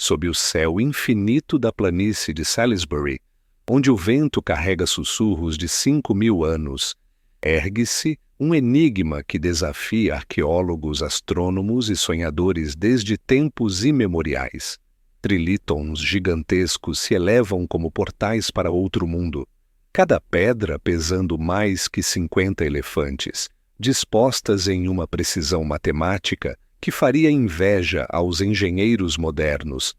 sob o céu infinito da planície de Salisbury, onde o vento carrega sussurros de 5.000 anos, ergue-se um enigma que desafia arqueólogos, astrônomos e sonhadores desde tempos imemoriais. Trilítons gigantescos se elevam como portais para outro mundo, cada pedra pesando mais que 50 elefantes, dispostas em uma precisão matemática que faria inveja aos engenheiros modernos.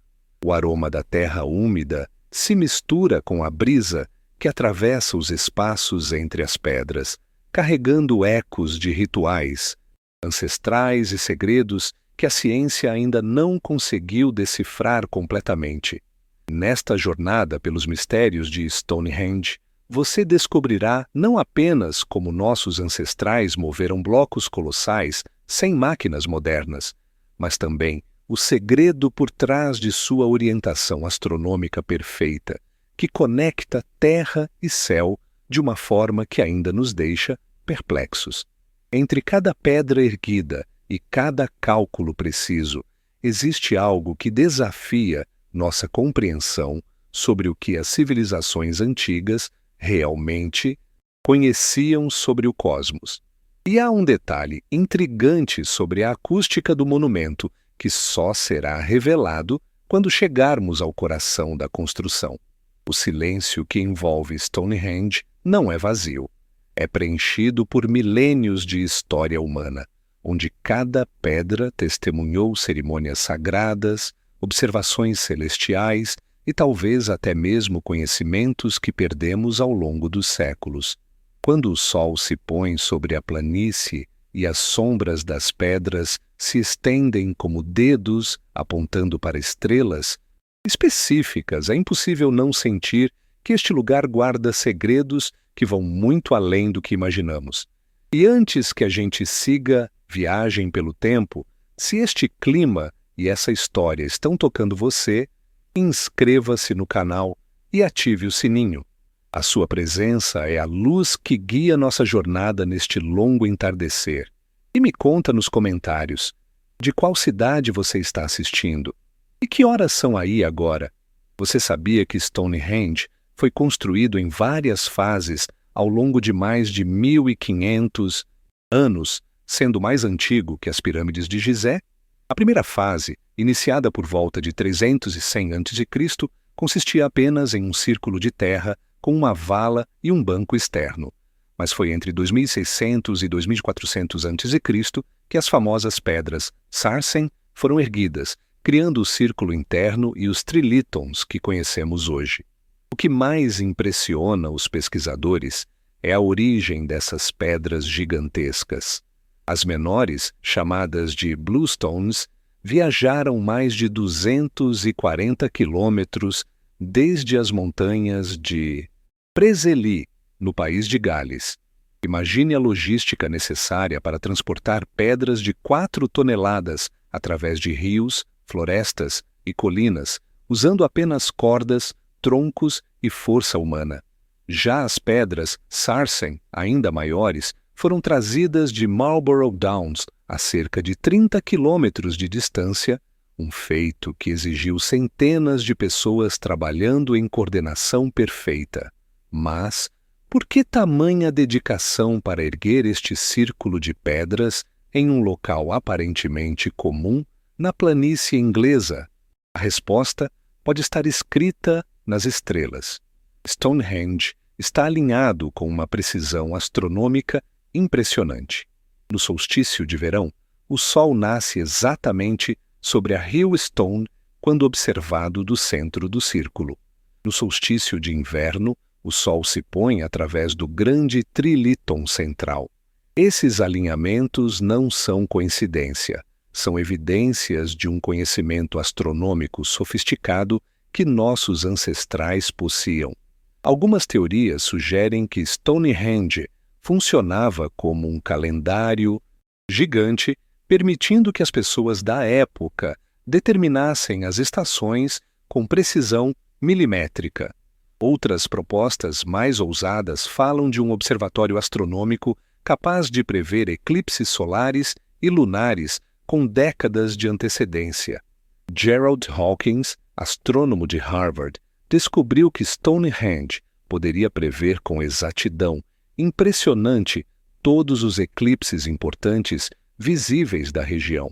O aroma da terra úmida se mistura com a brisa que atravessa os espaços entre as pedras, carregando ecos de rituais, ancestrais e segredos que a ciência ainda não conseguiu decifrar completamente. Nesta jornada pelos mistérios de Stonehenge, você descobrirá não apenas como nossos ancestrais moveram blocos colossais sem máquinas modernas, mas também o segredo por trás de sua orientação astronômica perfeita, que conecta terra e céu de uma forma que ainda nos deixa perplexos. Entre cada pedra erguida e cada cálculo preciso, existe algo que desafia nossa compreensão sobre o que as civilizações antigas realmente conheciam sobre o cosmos. E há um detalhe intrigante sobre a acústica do monumento que só será revelado quando chegarmos ao coração da construção. O silêncio que envolve Stonehenge não é vazio. É preenchido por milênios de história humana, onde cada pedra testemunhou cerimônias sagradas, observações celestiais e talvez até mesmo conhecimentos que perdemos ao longo dos séculos. Quando o sol se põe sobre a planície e as sombras das pedras se estendem como dedos apontando para estrelas específicas, é impossível não sentir que este lugar guarda segredos que vão muito além do que imaginamos. E antes que a gente siga viagem pelo tempo, se este clima e essa história estão tocando você, inscreva-se no canal e ative o sininho. A sua presença é a luz que guia nossa jornada neste longo entardecer. E me conta nos comentários de qual cidade você está assistindo. E que horas são aí agora? Você sabia que Stonehenge foi construído em várias fases ao longo de mais de 1.500 anos, sendo mais antigo que as pirâmides de Gizé? A primeira fase, iniciada por volta de 300 a.C., consistia apenas em um círculo de terra com uma vala e um banco externo. Mas foi entre 2600 e 2400 a.C. que as famosas pedras Sarsen foram erguidas, criando o círculo interno e os trilítons que conhecemos hoje. O que mais impressiona os pesquisadores é a origem dessas pedras gigantescas. As menores, chamadas de bluestones, viajaram mais de 240 quilômetros desde as montanhas de Preseli, no país de Gales. Imagine a logística necessária para transportar pedras de 4 toneladas através de rios, florestas e colinas, usando apenas cordas, troncos e força humana. Já as pedras Sarsen, ainda maiores, foram trazidas de Marlborough Downs, a cerca de 30 quilômetros de distância, um feito que exigiu centenas de pessoas trabalhando em coordenação perfeita. Mas, por que tamanha dedicação para erguer este círculo de pedras em um local aparentemente comum na planície inglesa? A resposta pode estar escrita nas estrelas. Stonehenge está alinhado com uma precisão astronômica impressionante. No solstício de verão, o Sol nasce exatamente sobre a Hill Stone quando observado do centro do círculo. No solstício de inverno, o Sol se põe através do grande trilíton central. Esses alinhamentos não são coincidência, são evidências de um conhecimento astronômico sofisticado que nossos ancestrais possuíam. Algumas teorias sugerem que Stonehenge funcionava como um calendário gigante, permitindo que as pessoas da época determinassem as estações com precisão milimétrica. Outras propostas mais ousadas falam de um observatório astronômico capaz de prever eclipses solares e lunares com décadas de antecedência. Gerald Hawkins, astrônomo de Harvard, descobriu que Stonehenge poderia prever com exatidão impressionante todos os eclipses importantes visíveis da região.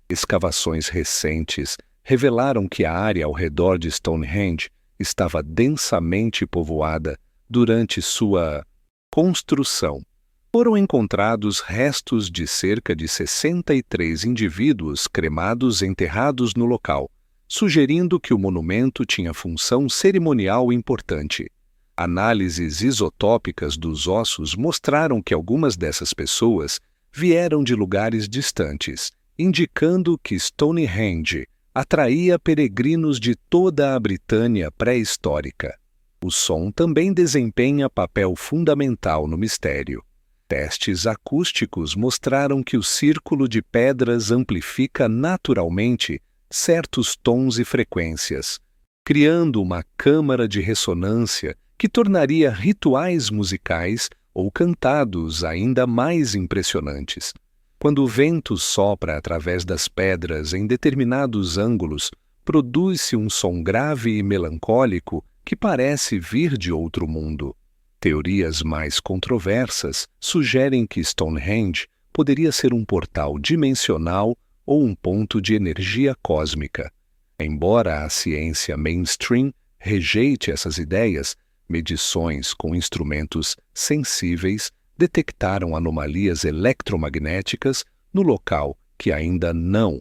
Escavações recentes revelaram que a área ao redor de Stonehenge estava densamente povoada durante sua construção. Foram encontrados restos de cerca de 63 indivíduos cremados enterrados no local, sugerindo que o monumento tinha função cerimonial importante. Análises isotópicas dos ossos mostraram que algumas dessas pessoas vieram de lugares distantes, indicando que Stonehenge atraía peregrinos de toda a Britânia pré-histórica. O som também desempenha papel fundamental no mistério. Testes acústicos mostraram que o círculo de pedras amplifica naturalmente certos tons e frequências, criando uma câmara de ressonância que tornaria rituais musicais ou cantados ainda mais impressionantes. Quando o vento sopra através das pedras em determinados ângulos, produz-se um som grave e melancólico que parece vir de outro mundo. Teorias mais controversas sugerem que Stonehenge poderia ser um portal dimensional ou um ponto de energia cósmica. Embora a ciência mainstream rejeite essas ideias, medições com instrumentos sensíveis detectaram anomalias eletromagnéticas no local que ainda não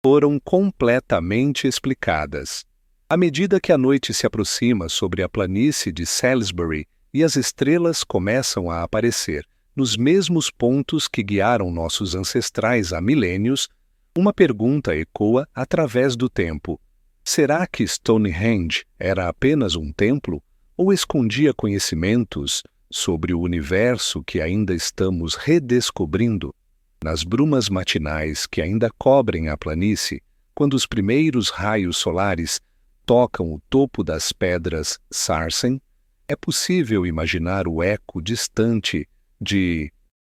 foram completamente explicadas. À medida que a noite se aproxima sobre a planície de Salisbury e as estrelas começam a aparecer nos mesmos pontos que guiaram nossos ancestrais há milênios, uma pergunta ecoa através do tempo. Será que Stonehenge era apenas um templo ou escondia conhecimentos sobre o universo que ainda estamos redescobrindo? Nas brumas matinais que ainda cobrem a planície, quando os primeiros raios solares tocam o topo das pedras Sarsen, é possível imaginar o eco distante de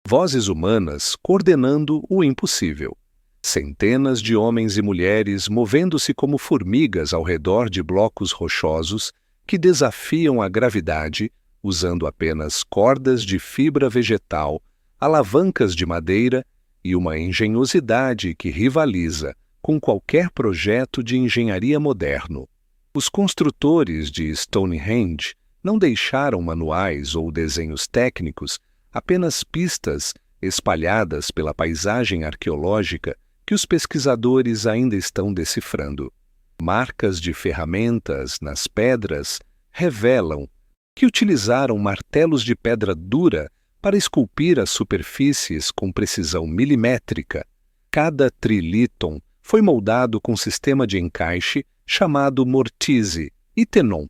vozes humanas coordenando o impossível. Centenas de homens e mulheres movendo-se como formigas ao redor de blocos rochosos que desafiam a gravidade usando apenas cordas de fibra vegetal, alavancas de madeira e uma engenhosidade que rivaliza com qualquer projeto de engenharia moderno. Os construtores de Stonehenge não deixaram manuais ou desenhos técnicos, apenas pistas espalhadas pela paisagem arqueológica que os pesquisadores ainda estão decifrando. Marcas de ferramentas nas pedras revelam que utilizaram martelos de pedra dura para esculpir as superfícies com precisão milimétrica. Cada trilíton foi moldado com sistema de encaixe chamado mortise e tenon,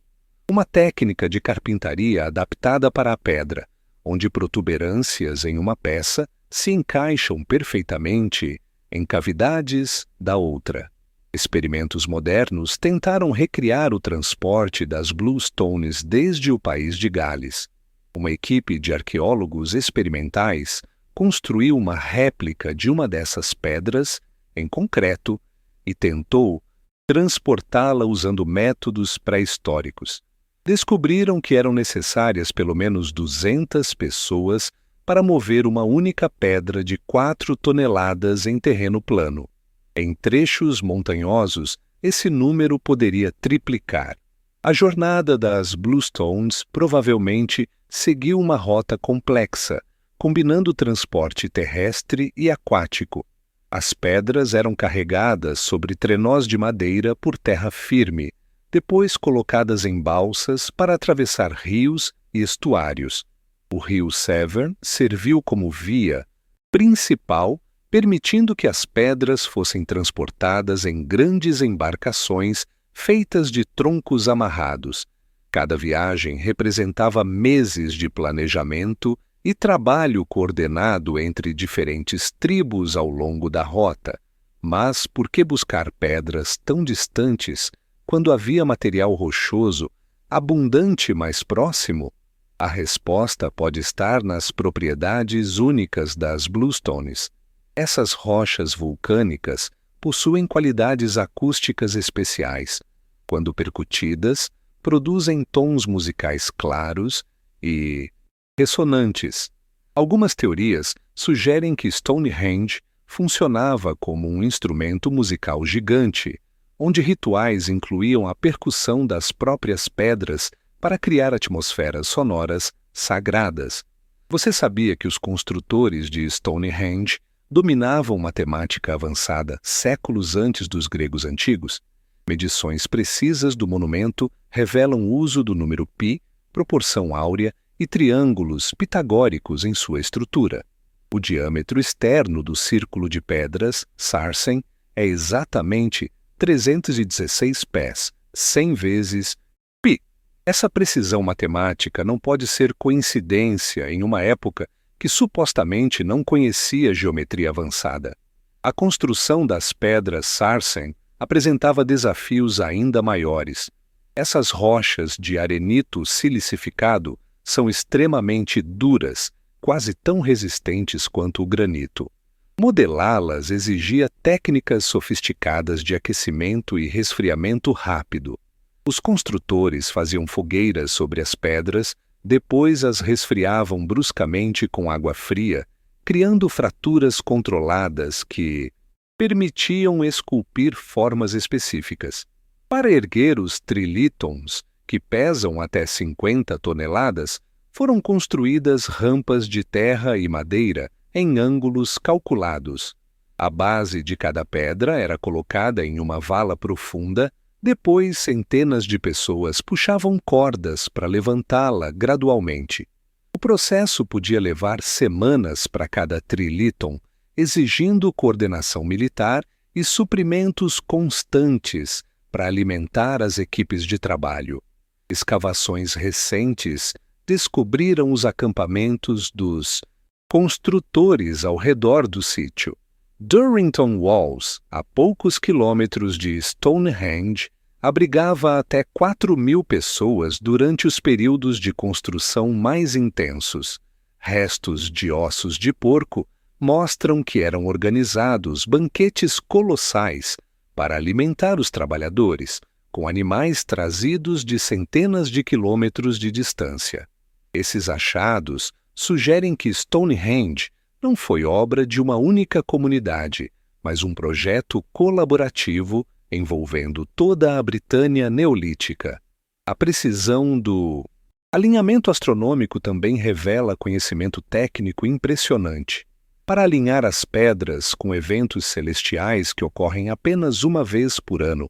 uma técnica de carpintaria adaptada para a pedra, onde protuberâncias em uma peça se encaixam perfeitamente em cavidades da outra. Experimentos modernos tentaram recriar o transporte das Bluestones desde o país de Gales. Uma equipe de arqueólogos experimentais construiu uma réplica de uma dessas pedras, em concreto, e tentou transportá-la usando métodos pré-históricos. Descobriram que eram necessárias pelo menos 200 pessoas para mover uma única pedra de 4 toneladas em terreno plano. Em trechos montanhosos, esse número poderia triplicar. A jornada das Bluestones provavelmente seguiu uma rota complexa, combinando transporte terrestre e aquático. As pedras eram carregadas sobre trenós de madeira por terra firme, depois colocadas em balsas para atravessar rios e estuários. O rio Severn serviu como via principal, permitindo que as pedras fossem transportadas em grandes embarcações feitas de troncos amarrados. Cada viagem representava meses de planejamento e trabalho coordenado entre diferentes tribos ao longo da rota. Mas por que buscar pedras tão distantes quando havia material rochoso abundante mais próximo? A resposta pode estar nas propriedades únicas das Bluestones. Essas rochas vulcânicas possuem qualidades acústicas especiais. Quando percutidas, produzem tons musicais claros e ressonantes. Algumas teorias sugerem que Stonehenge funcionava como um instrumento musical gigante, onde rituais incluíam a percussão das próprias pedras para criar atmosferas sonoras sagradas. Você sabia que os construtores de Stonehenge dominavam matemática avançada séculos antes dos gregos antigos? Medições precisas do monumento revelam o uso do número π, proporção áurea e triângulos pitagóricos em sua estrutura. O diâmetro externo do círculo de pedras, Sarsen, é exatamente 316 pés, 100 vezes π. Essa precisão matemática não pode ser coincidência em uma época que supostamente não conhecia geometria avançada. A construção das pedras Sarsen apresentava desafios ainda maiores. Essas rochas de arenito silicificado são extremamente duras, quase tão resistentes quanto o granito. Modelá-las exigia técnicas sofisticadas de aquecimento e resfriamento rápido. Os construtores faziam fogueiras sobre as pedras, depois as resfriavam bruscamente com água fria, criando fraturas controladas que permitiam esculpir formas específicas. Para erguer os trilitons, que pesam até 50 toneladas, foram construídas rampas de terra e madeira em ângulos calculados. A base de cada pedra era colocada em uma vala profunda, depois centenas de pessoas puxavam cordas para levantá-la gradualmente. O processo podia levar semanas para cada triliton, exigindo coordenação militar e suprimentos constantes para alimentar as equipes de trabalho. Escavações recentes descobriram os acampamentos dos construtores ao redor do sítio. Durrington Walls, a poucos quilômetros de Stonehenge, abrigava até 4.000 pessoas durante os períodos de construção mais intensos. Restos de ossos de porco mostram que eram organizados banquetes colossais para alimentar os trabalhadores, com animais trazidos de centenas de quilômetros de distância. Esses achados sugerem que Stonehenge não foi obra de uma única comunidade, mas um projeto colaborativo envolvendo toda a Britânia neolítica. A precisão do alinhamento astronômico também revela conhecimento técnico impressionante. Para alinhar as pedras com eventos celestiais que ocorrem apenas uma vez por ano,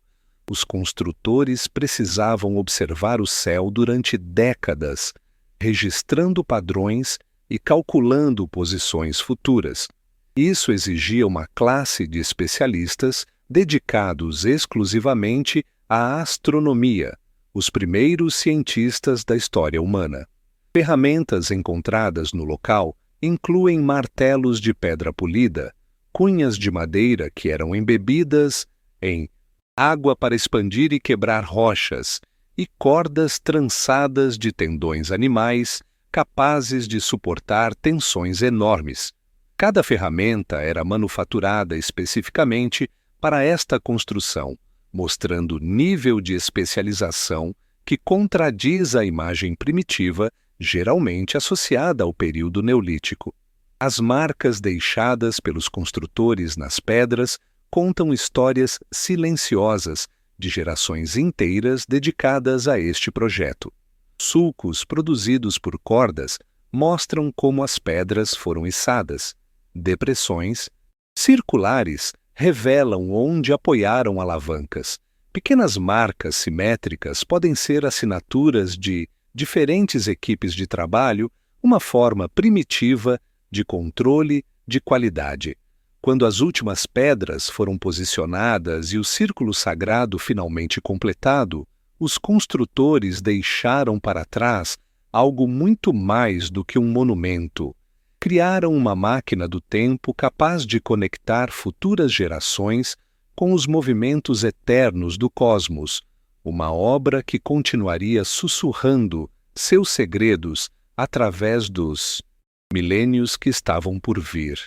os construtores precisavam observar o céu durante décadas, registrando padrões e calculando posições futuras. Isso exigia uma classe de especialistas dedicados exclusivamente à astronomia, os primeiros cientistas da história humana. Ferramentas encontradas no local incluem martelos de pedra polida, cunhas de madeira que eram embebidas em água para expandir e quebrar rochas, e cordas trançadas de tendões animais capazes de suportar tensões enormes. Cada ferramenta era manufaturada especificamente para esta construção, mostrando nível de especialização que contradiz a imagem primitiva geralmente associada ao período neolítico. As marcas deixadas pelos construtores nas pedras contam histórias silenciosas de gerações inteiras dedicadas a este projeto. Sulcos produzidos por cordas mostram como as pedras foram içadas. Depressões circulares revelam onde apoiaram alavancas. Pequenas marcas simétricas podem ser assinaturas de diferentes equipes de trabalho, uma forma primitiva de controle de qualidade. Quando as últimas pedras foram posicionadas e o círculo sagrado finalmente completado, os construtores deixaram para trás algo muito mais do que um monumento. Criaram uma máquina do tempo capaz de conectar futuras gerações com os movimentos eternos do cosmos, uma obra que continuaria sussurrando seus segredos através dos milênios que estavam por vir.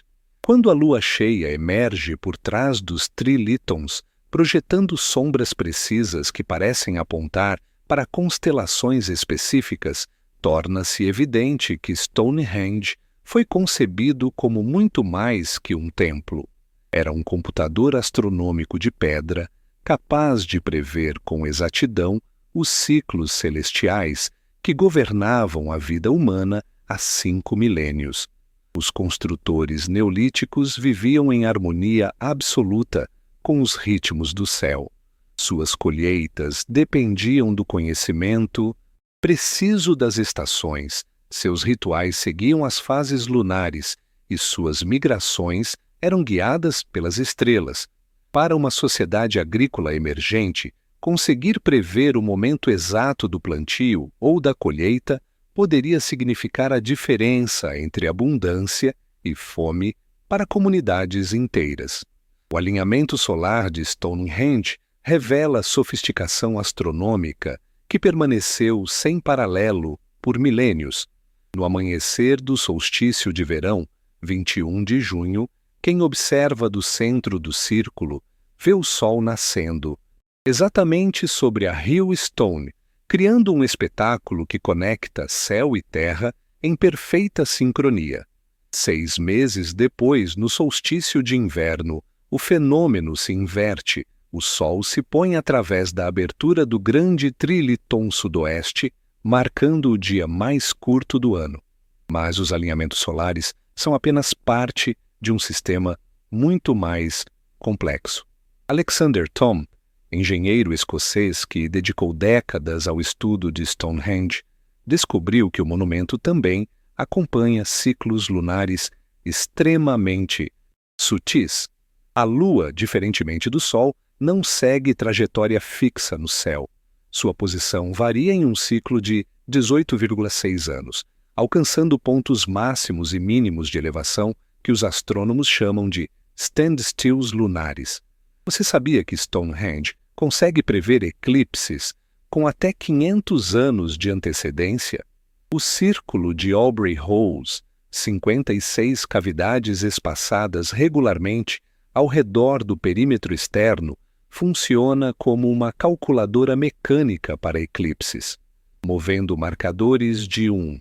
Quando a lua cheia emerge por trás dos trilítons, projetando sombras precisas que parecem apontar para constelações específicas, torna-se evidente que Stonehenge foi concebido como muito mais que um templo. Era um computador astronômico de pedra, capaz de prever com exatidão os ciclos celestiais que governavam a vida humana há 5 milênios. Os construtores neolíticos viviam em harmonia absoluta com os ritmos do céu. Suas colheitas dependiam do conhecimento preciso das estações, seus rituais seguiam as fases lunares e suas migrações eram guiadas pelas estrelas. Para uma sociedade agrícola emergente, conseguir prever o momento exato do plantio ou da colheita poderia significar a diferença entre abundância e fome para comunidades inteiras. O alinhamento solar de Stonehenge revela a sofisticação astronômica que permaneceu sem paralelo por milênios. No amanhecer do solstício de verão, 21 de junho, quem observa do centro do círculo vê o sol nascendo, exatamente sobre a Hill Stone, criando um espetáculo que conecta céu e terra em perfeita sincronia. 6 meses depois, no solstício de inverno, o fenômeno se inverte. O Sol se põe através da abertura do grande trilíton sudoeste, marcando o dia mais curto do ano. Mas os alinhamentos solares são apenas parte de um sistema muito mais complexo. Alexander Thom, engenheiro escocês que dedicou décadas ao estudo de Stonehenge, descobriu que o monumento também acompanha ciclos lunares extremamente sutis. A Lua, diferentemente do Sol, não segue trajetória fixa no céu. Sua posição varia em um ciclo de 18,6 anos, alcançando pontos máximos e mínimos de elevação que os astrônomos chamam de standstills lunares. Você sabia que Stonehenge consegue prever eclipses com até 500 anos de antecedência? O círculo de Aubrey Holes, 56 cavidades espaçadas regularmente ao redor do perímetro externo, funciona como uma calculadora mecânica para eclipses, movendo marcadores de um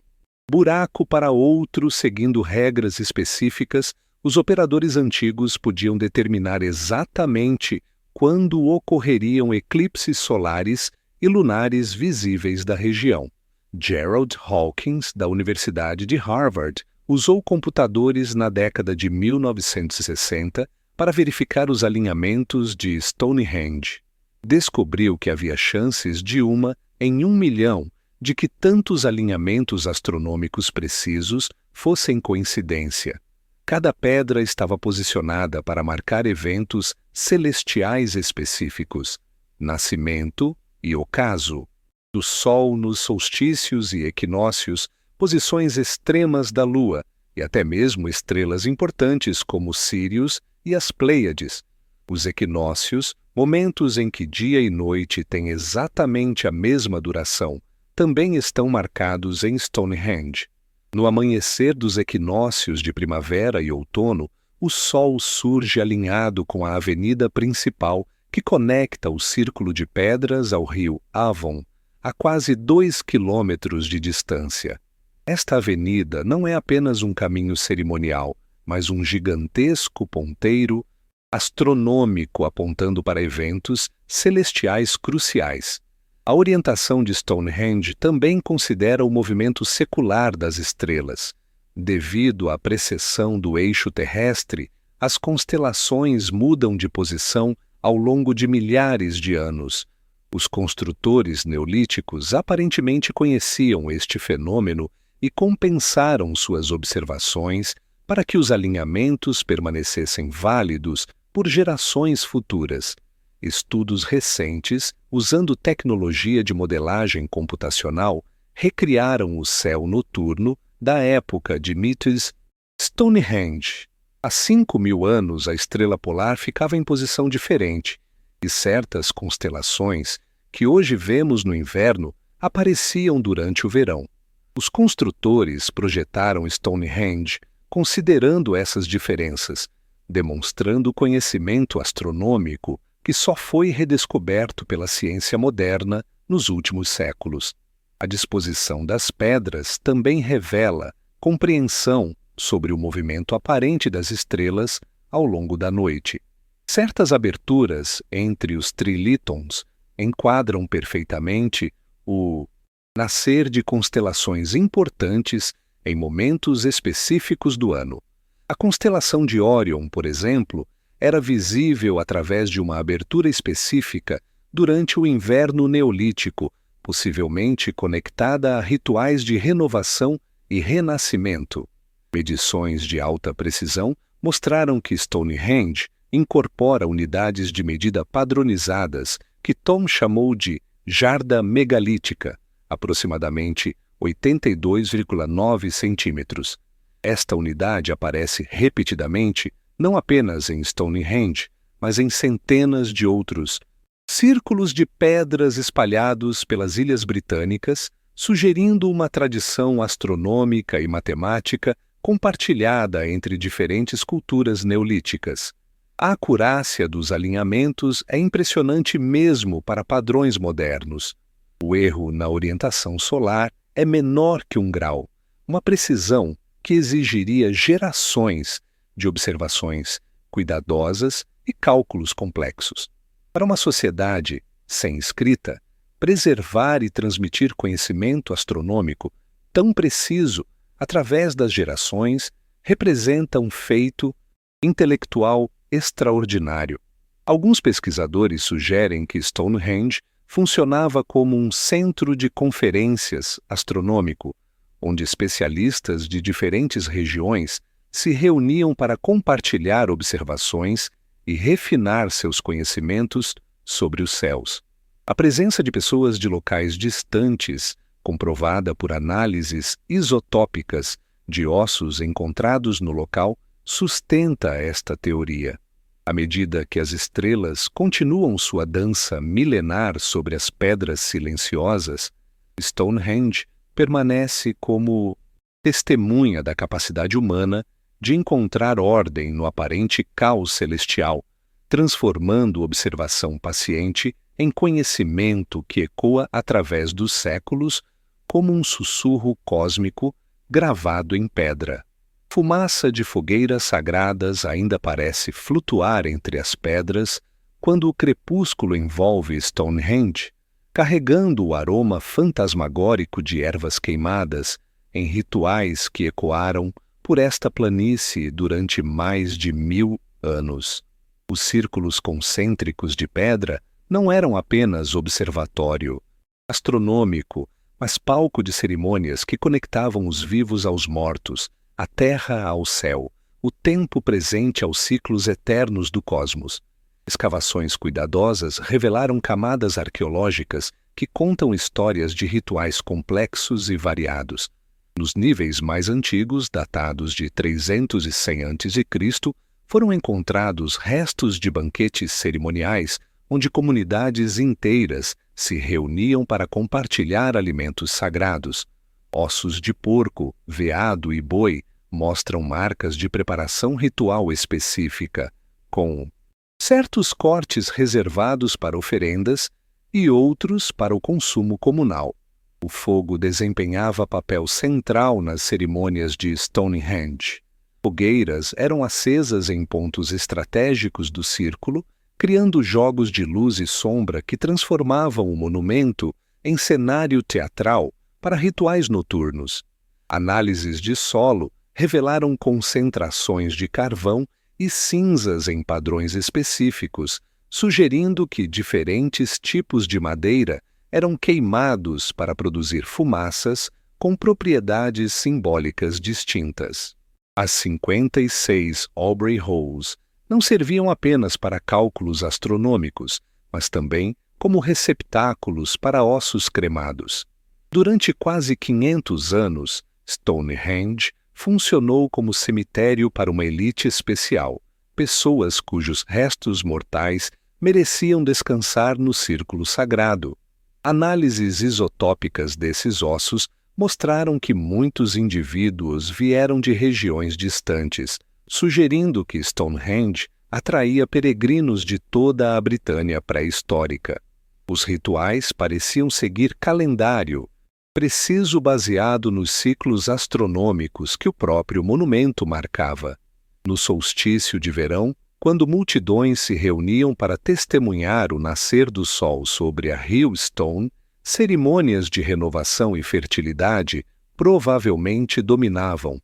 buraco para outro seguindo regras específicas. Os operadores antigos podiam determinar exatamente quando ocorreriam eclipses solares e lunares visíveis da região. Gerald Hawkins, da Universidade de Harvard, usou computadores na década de 1960 para verificar os alinhamentos de Stonehenge. Descobriu que havia chances de 1 em 1 milhão de que tantos alinhamentos astronômicos precisos fossem coincidência. Cada pedra estava posicionada para marcar eventos celestiais específicos, nascimento e ocaso, do Sol nos solstícios e equinócios, posições extremas da Lua e até mesmo estrelas importantes como Sirius e as Pleiades. Os equinócios, momentos em que dia e noite têm exatamente a mesma duração, também estão marcados em Stonehenge. No amanhecer dos equinócios de primavera e outono, o Sol surge alinhado com a avenida principal que conecta o círculo de pedras ao rio Avon, a quase 2 quilômetros de distância. Esta avenida não é apenas um caminho cerimonial, mas um gigantesco ponteiro astronômico apontando para eventos celestiais cruciais. A orientação de Stonehenge também considera o movimento secular das estrelas. Devido à precessão do eixo terrestre, as constelações mudam de posição ao longo de milhares de anos. Os construtores neolíticos aparentemente conheciam este fenômeno e compensaram suas observações para que os alinhamentos permanecessem válidos por gerações futuras. Estudos recentes, usando tecnologia de modelagem computacional, recriaram o céu noturno da época de mitos Stonehenge. Há 5.000 anos, a estrela polar ficava em posição diferente, e certas constelações, que hoje vemos no inverno, apareciam durante o verão. Os construtores projetaram Stonehenge considerando essas diferenças, demonstrando conhecimento astronômico que só foi redescoberto pela ciência moderna nos últimos séculos. A disposição das pedras também revela compreensão sobre o movimento aparente das estrelas ao longo da noite. Certas aberturas entre os trilítons enquadram perfeitamente o nascer de constelações importantes em momentos específicos do ano. A constelação de Órion, por exemplo, era visível através de uma abertura específica durante o inverno neolítico, possivelmente conectada a rituais de renovação e renascimento. Medições de alta precisão mostraram que Stonehenge incorpora unidades de medida padronizadas que Tom chamou de jarda megalítica, aproximadamente 82,9 centímetros. Esta unidade aparece repetidamente não apenas em Stonehenge, mas em centenas de outros círculos de pedras espalhados pelas Ilhas Britânicas, sugerindo uma tradição astronômica e matemática compartilhada entre diferentes culturas neolíticas. A acurácia dos alinhamentos é impressionante mesmo para padrões modernos. O erro na orientação solar é menor que 1 grau, uma precisão que exigiria gerações de observações cuidadosas e cálculos complexos. Para uma sociedade sem escrita, preservar e transmitir conhecimento astronômico tão preciso através das gerações representa um feito intelectual extraordinário. Alguns pesquisadores sugerem que Stonehenge funcionava como um centro de conferências astronômico, onde especialistas de diferentes regiões se reuniam para compartilhar observações e refinar seus conhecimentos sobre os céus. A presença de pessoas de locais distantes, comprovada por análises isotópicas de ossos encontrados no local, sustenta esta teoria. À medida que as estrelas continuam sua dança milenar sobre as pedras silenciosas, Stonehenge permanece como testemunha da capacidade humana de encontrar ordem no aparente caos celestial, transformando observação paciente em conhecimento que ecoa através dos séculos como um sussurro cósmico gravado em pedra. Fumaça de fogueiras sagradas ainda parece flutuar entre as pedras quando o crepúsculo envolve Stonehenge, carregando o aroma fantasmagórico de ervas queimadas em rituais que ecoaram por esta planície durante mais de 1000 anos. Os círculos concêntricos de pedra não eram apenas observatório astronômico, mas palco de cerimônias que conectavam os vivos aos mortos, a terra ao céu, o tempo presente aos ciclos eternos do cosmos. Escavações cuidadosas revelaram camadas arqueológicas que contam histórias de rituais complexos e variados. Nos níveis mais antigos, datados de 300 e 100 a.C., foram encontrados restos de banquetes cerimoniais onde comunidades inteiras se reuniam para compartilhar alimentos sagrados. Ossos de porco, veado e boi mostram marcas de preparação ritual específica, com certos cortes reservados para oferendas e outros para o consumo comunal. O fogo desempenhava papel central nas cerimônias de Stonehenge. Fogueiras eram acesas em pontos estratégicos do círculo, criando jogos de luz e sombra que transformavam o monumento em cenário teatral para rituais noturnos. Análises de solo revelaram concentrações de carvão e cinzas em padrões específicos, sugerindo que diferentes tipos de madeira eram queimados para produzir fumaças com propriedades simbólicas distintas. As 56 Aubrey Holes não serviam apenas para cálculos astronômicos, mas também como receptáculos para ossos cremados. Durante quase 500 anos, Stonehenge funcionou como cemitério para uma elite especial, pessoas cujos restos mortais mereciam descansar no círculo sagrado. Análises isotópicas desses ossos mostraram que muitos indivíduos vieram de regiões distantes, sugerindo que Stonehenge atraía peregrinos de toda a Britânia pré-histórica. Os rituais pareciam seguir calendário preciso baseado nos ciclos astronômicos que o próprio monumento marcava. No solstício de verão, quando multidões se reuniam para testemunhar o nascer do sol sobre a Hill Stone, cerimônias de renovação e fertilidade provavelmente dominavam.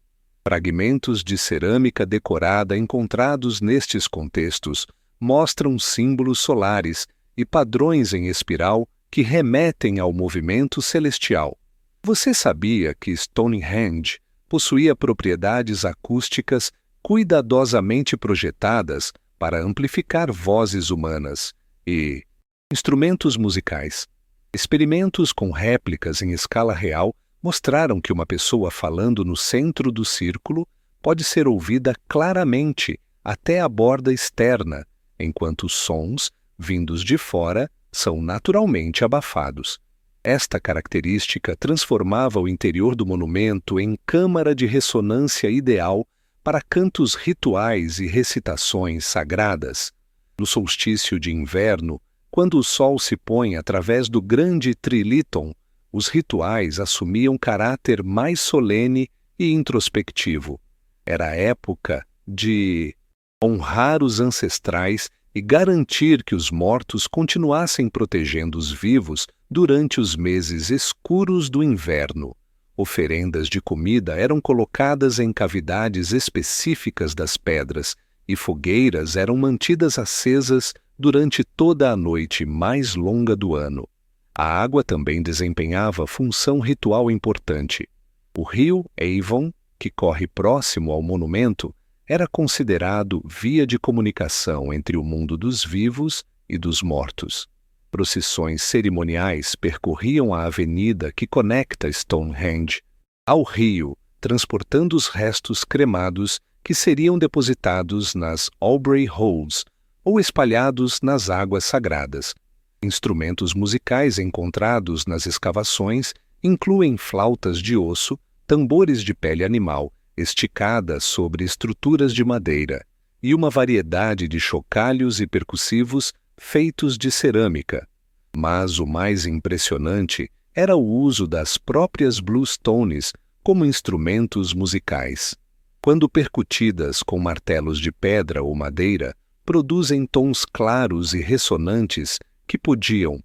Fragmentos de cerâmica decorada encontrados nestes contextos mostram símbolos solares e padrões em espiral que remetem ao movimento celestial. Você sabia que Stonehenge possuía propriedades acústicas cuidadosamente projetadas para amplificar vozes humanas e instrumentos musicais? Experimentos com réplicas em escala real mostraram que uma pessoa falando no centro do círculo pode ser ouvida claramente até a borda externa, enquanto os sons, vindos de fora, são naturalmente abafados. Esta característica transformava o interior do monumento em câmara de ressonância ideal para cantos rituais e recitações sagradas. No solstício de inverno, quando o sol se põe através do grande Trilithon, os rituais assumiam caráter mais solene e introspectivo. Era a época de honrar os ancestrais e garantir que os mortos continuassem protegendo os vivos durante os meses escuros do inverno. Oferendas de comida eram colocadas em cavidades específicas das pedras e fogueiras eram mantidas acesas durante toda a noite mais longa do ano. A água também desempenhava função ritual importante. O rio Avon, que corre próximo ao monumento, era considerado via de comunicação entre o mundo dos vivos e dos mortos. Procissões cerimoniais percorriam a avenida que conecta Stonehenge ao rio, transportando os restos cremados que seriam depositados nas Aubrey Holes ou espalhados nas águas sagradas. Instrumentos musicais encontrados nas escavações incluem flautas de osso, tambores de pele animal, esticada sobre estruturas de madeira, e uma variedade de chocalhos e percussivos feitos de cerâmica. Mas o mais impressionante era o uso das próprias bluestones como instrumentos musicais. Quando percutidas com martelos de pedra ou madeira, produzem tons claros e ressonantes que podiam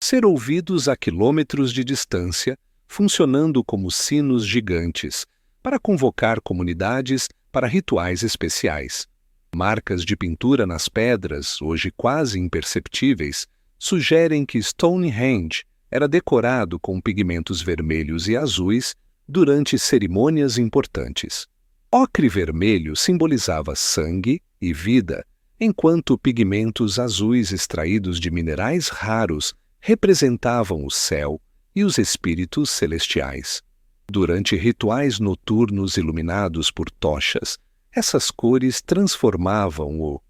ser ouvidos a quilômetros de distância, funcionando como sinos gigantes, para convocar comunidades para rituais especiais. Marcas de pintura nas pedras, hoje quase imperceptíveis, sugerem que Stonehenge era decorado com pigmentos vermelhos e azuis durante cerimônias importantes. Ocre vermelho simbolizava sangue e vida, enquanto pigmentos azuis extraídos de minerais raros representavam o céu e os espíritos celestiais. Durante rituais noturnos iluminados por tochas, essas cores transformavam o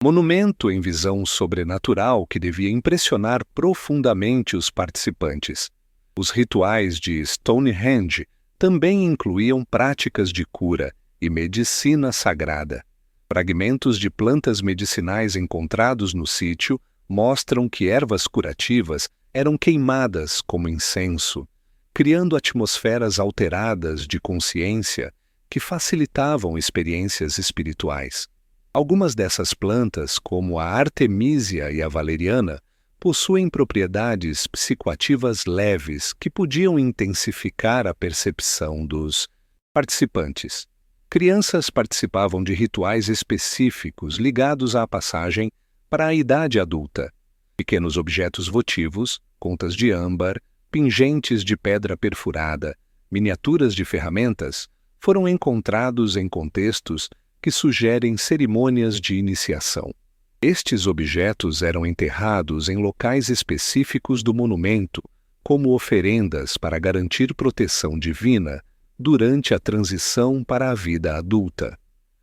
monumento em visão sobrenatural que devia impressionar profundamente os participantes. Os rituais de Stonehenge também incluíam práticas de cura e medicina sagrada. Fragmentos de plantas medicinais encontrados no sítio mostram que ervas curativas eram queimadas como incenso, criando atmosferas alteradas de consciência que facilitavam experiências espirituais. Algumas dessas plantas, como a artemísia e a valeriana, possuem propriedades psicoativas leves que podiam intensificar a percepção dos participantes. Crianças participavam de rituais específicos ligados à passagem para a idade adulta. Pequenos objetos votivos, contas de âmbar, pingentes de pedra perfurada, miniaturas de ferramentas, foram encontrados em contextos que sugerem cerimônias de iniciação. Estes objetos eram enterrados em locais específicos do monumento, como oferendas para garantir proteção divina durante a transição para a vida adulta.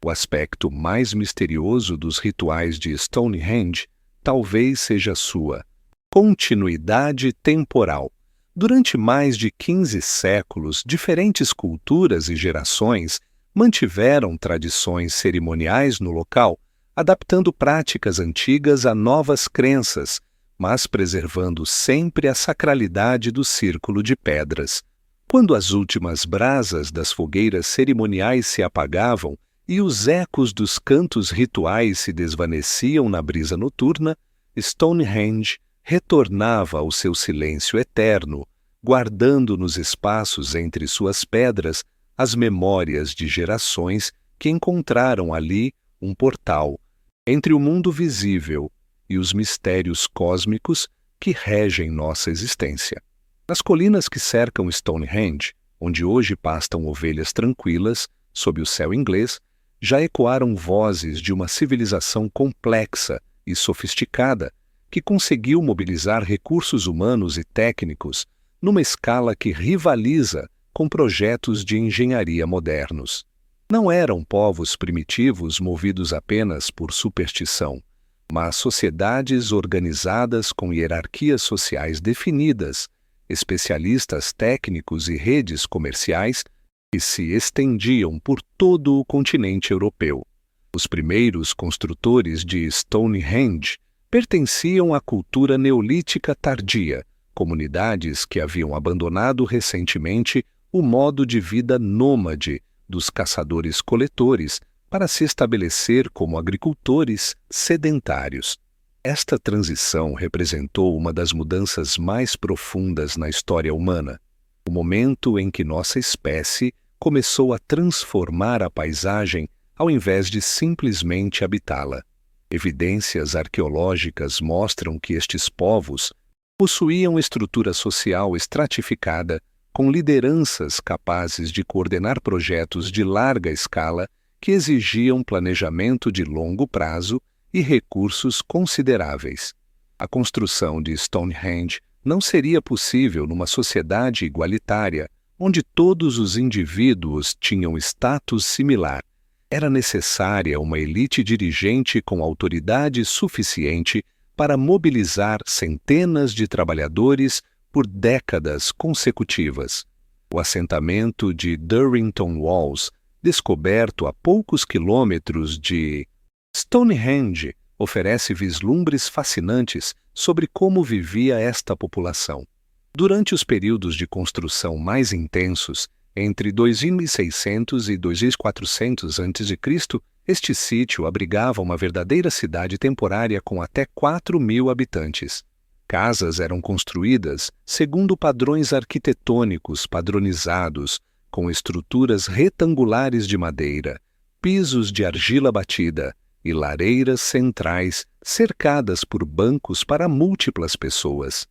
O aspecto mais misterioso dos rituais de Stonehenge talvez seja sua continuidade temporal. Durante mais de 15 séculos, diferentes culturas e gerações mantiveram tradições cerimoniais no local, adaptando práticas antigas a novas crenças, mas preservando sempre a sacralidade do círculo de pedras. Quando as últimas brasas das fogueiras cerimoniais se apagavam e os ecos dos cantos rituais se desvaneciam na brisa noturna, Stonehenge retornava ao seu silêncio eterno, guardando nos espaços entre suas pedras as memórias de gerações que encontraram ali um portal entre o mundo visível e os mistérios cósmicos que regem nossa existência. Nas colinas que cercam Stonehenge, onde hoje pastam ovelhas tranquilas sob o céu inglês, já ecoaram vozes de uma civilização complexa e sofisticada que conseguiu mobilizar recursos humanos e técnicos numa escala que rivaliza com projetos de engenharia modernos. Não eram povos primitivos movidos apenas por superstição, mas sociedades organizadas com hierarquias sociais definidas, especialistas técnicos e redes comerciais que se estendiam por todo o continente europeu. Os primeiros construtores de Stonehenge pertenciam à cultura neolítica tardia, comunidades que haviam abandonado recentemente o modo de vida nômade dos caçadores-coletores para se estabelecer como agricultores sedentários. Esta transição representou uma das mudanças mais profundas na história humana, o momento em que nossa espécie começou a transformar a paisagem ao invés de simplesmente habitá-la. Evidências arqueológicas mostram que estes povos possuíam estrutura social estratificada, com lideranças capazes de coordenar projetos de larga escala que exigiam planejamento de longo prazo e recursos consideráveis. A construção de Stonehenge não seria possível numa sociedade igualitária, onde todos os indivíduos tinham status similar. Era necessária uma elite dirigente com autoridade suficiente para mobilizar centenas de trabalhadores por décadas consecutivas. O assentamento de Durrington Walls, descoberto a poucos quilômetros de Stonehenge, oferece vislumbres fascinantes sobre como vivia esta população. Durante os períodos de construção mais intensos, entre 2600 e 2400 a.C., este sítio abrigava uma verdadeira cidade temporária com até 4.000 habitantes. Casas eram construídas segundo padrões arquitetônicos padronizados, com estruturas retangulares de madeira, pisos de argila batida e lareiras centrais cercadas por bancos para múltiplas pessoas.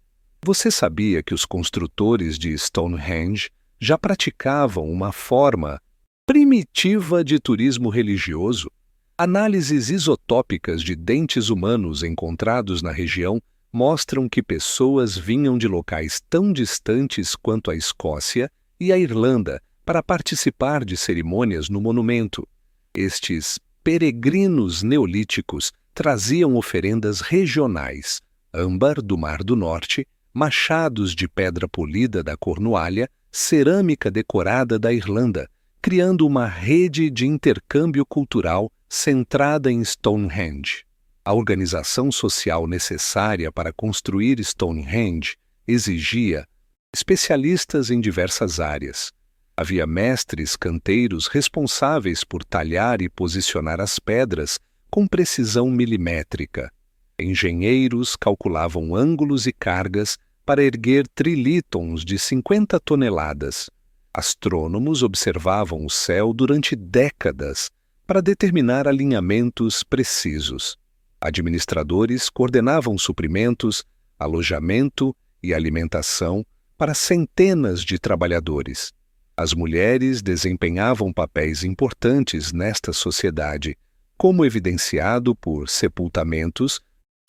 Você sabia que os construtores de Stonehenge já praticavam uma forma primitiva de turismo religioso? Análises isotópicas de dentes humanos encontrados na região mostram que pessoas vinham de locais tão distantes quanto a Escócia e a Irlanda para participar de cerimônias no monumento. Estes peregrinos neolíticos traziam oferendas regionais, âmbar do Mar do Norte, machados de pedra polida da Cornualha, cerâmica decorada da Irlanda, criando uma rede de intercâmbio cultural centrada em Stonehenge. A organização social necessária para construir Stonehenge exigia especialistas em diversas áreas. Havia mestres canteiros responsáveis por talhar e posicionar as pedras com precisão milimétrica. Engenheiros calculavam ângulos e cargas para erguer trilítons de 50 toneladas. Astrônomos observavam o céu durante décadas para determinar alinhamentos precisos. Administradores coordenavam suprimentos, alojamento e alimentação para centenas de trabalhadores. As mulheres desempenhavam papéis importantes nesta sociedade, como evidenciado por sepultamentos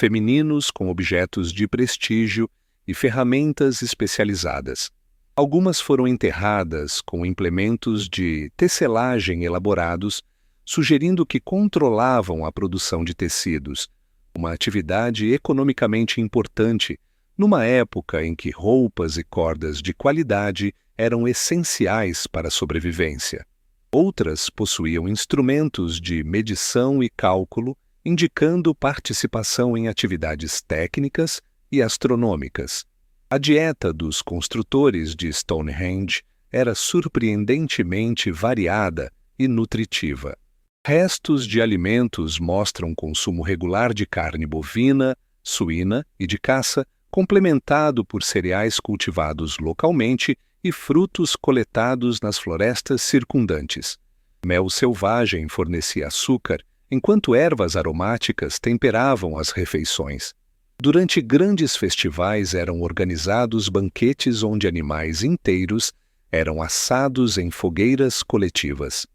femininos com objetos de prestígio e ferramentas especializadas. Algumas foram enterradas com implementos de tecelagem elaborados, sugerindo que controlavam a produção de tecidos, uma atividade economicamente importante numa época em que roupas e cordas de qualidade eram essenciais para a sobrevivência. Outras possuíam instrumentos de medição e cálculo, indicando participação em atividades técnicas e astronômicas. A dieta dos construtores de Stonehenge era surpreendentemente variada e nutritiva. Restos de alimentos mostram consumo regular de carne bovina, suína e de caça, complementado por cereais cultivados localmente e frutos coletados nas florestas circundantes. Mel selvagem fornecia açúcar, enquanto ervas aromáticas temperavam as refeições. Durante grandes festivais eram organizados banquetes onde animais inteiros eram assados em fogueiras coletivas.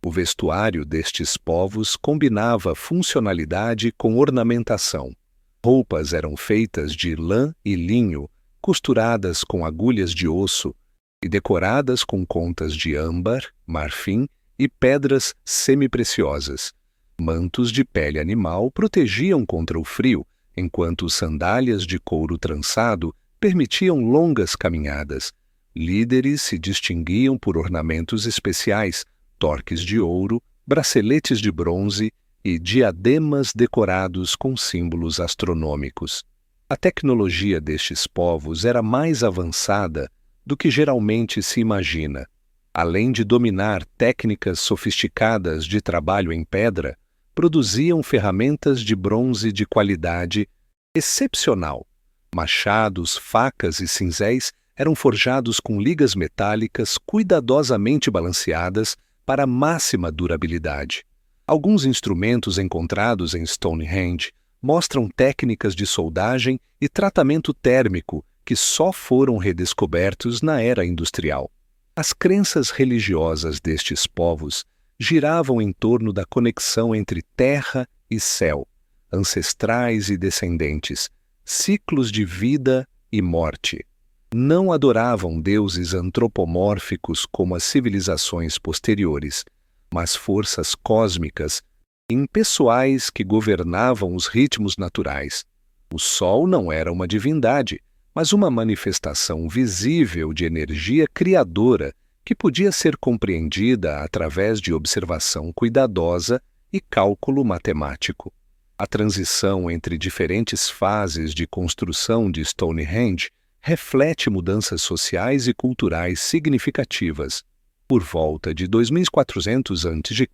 O vestuário destes povos combinava funcionalidade com ornamentação. Roupas eram feitas de lã e linho, costuradas com agulhas de osso e decoradas com contas de âmbar, marfim e pedras semipreciosas. Mantos de pele animal protegiam contra o frio, enquanto sandálias de couro trançado permitiam longas caminhadas. Líderes se distinguiam por ornamentos especiais, torques de ouro, braceletes de bronze e diademas decorados com símbolos astronômicos. A tecnologia destes povos era mais avançada do que geralmente se imagina. Além de dominar técnicas sofisticadas de trabalho em pedra, produziam ferramentas de bronze de qualidade excepcional. Machados, facas e cinzéis eram forjados com ligas metálicas cuidadosamente balanceadas para máxima durabilidade. Alguns instrumentos encontrados em Stonehenge mostram técnicas de soldagem e tratamento térmico que só foram redescobertos na era industrial. As crenças religiosas destes povos giravam em torno da conexão entre terra e céu, ancestrais e descendentes, ciclos de vida e morte. Não adoravam deuses antropomórficos como as civilizações posteriores, mas forças cósmicas impessoais que governavam os ritmos naturais. O Sol não era uma divindade, mas uma manifestação visível de energia criadora que podia ser compreendida através de observação cuidadosa e cálculo matemático. A transição entre diferentes fases de construção de Stonehenge reflete mudanças sociais e culturais significativas. Por volta de 2400 a.C.,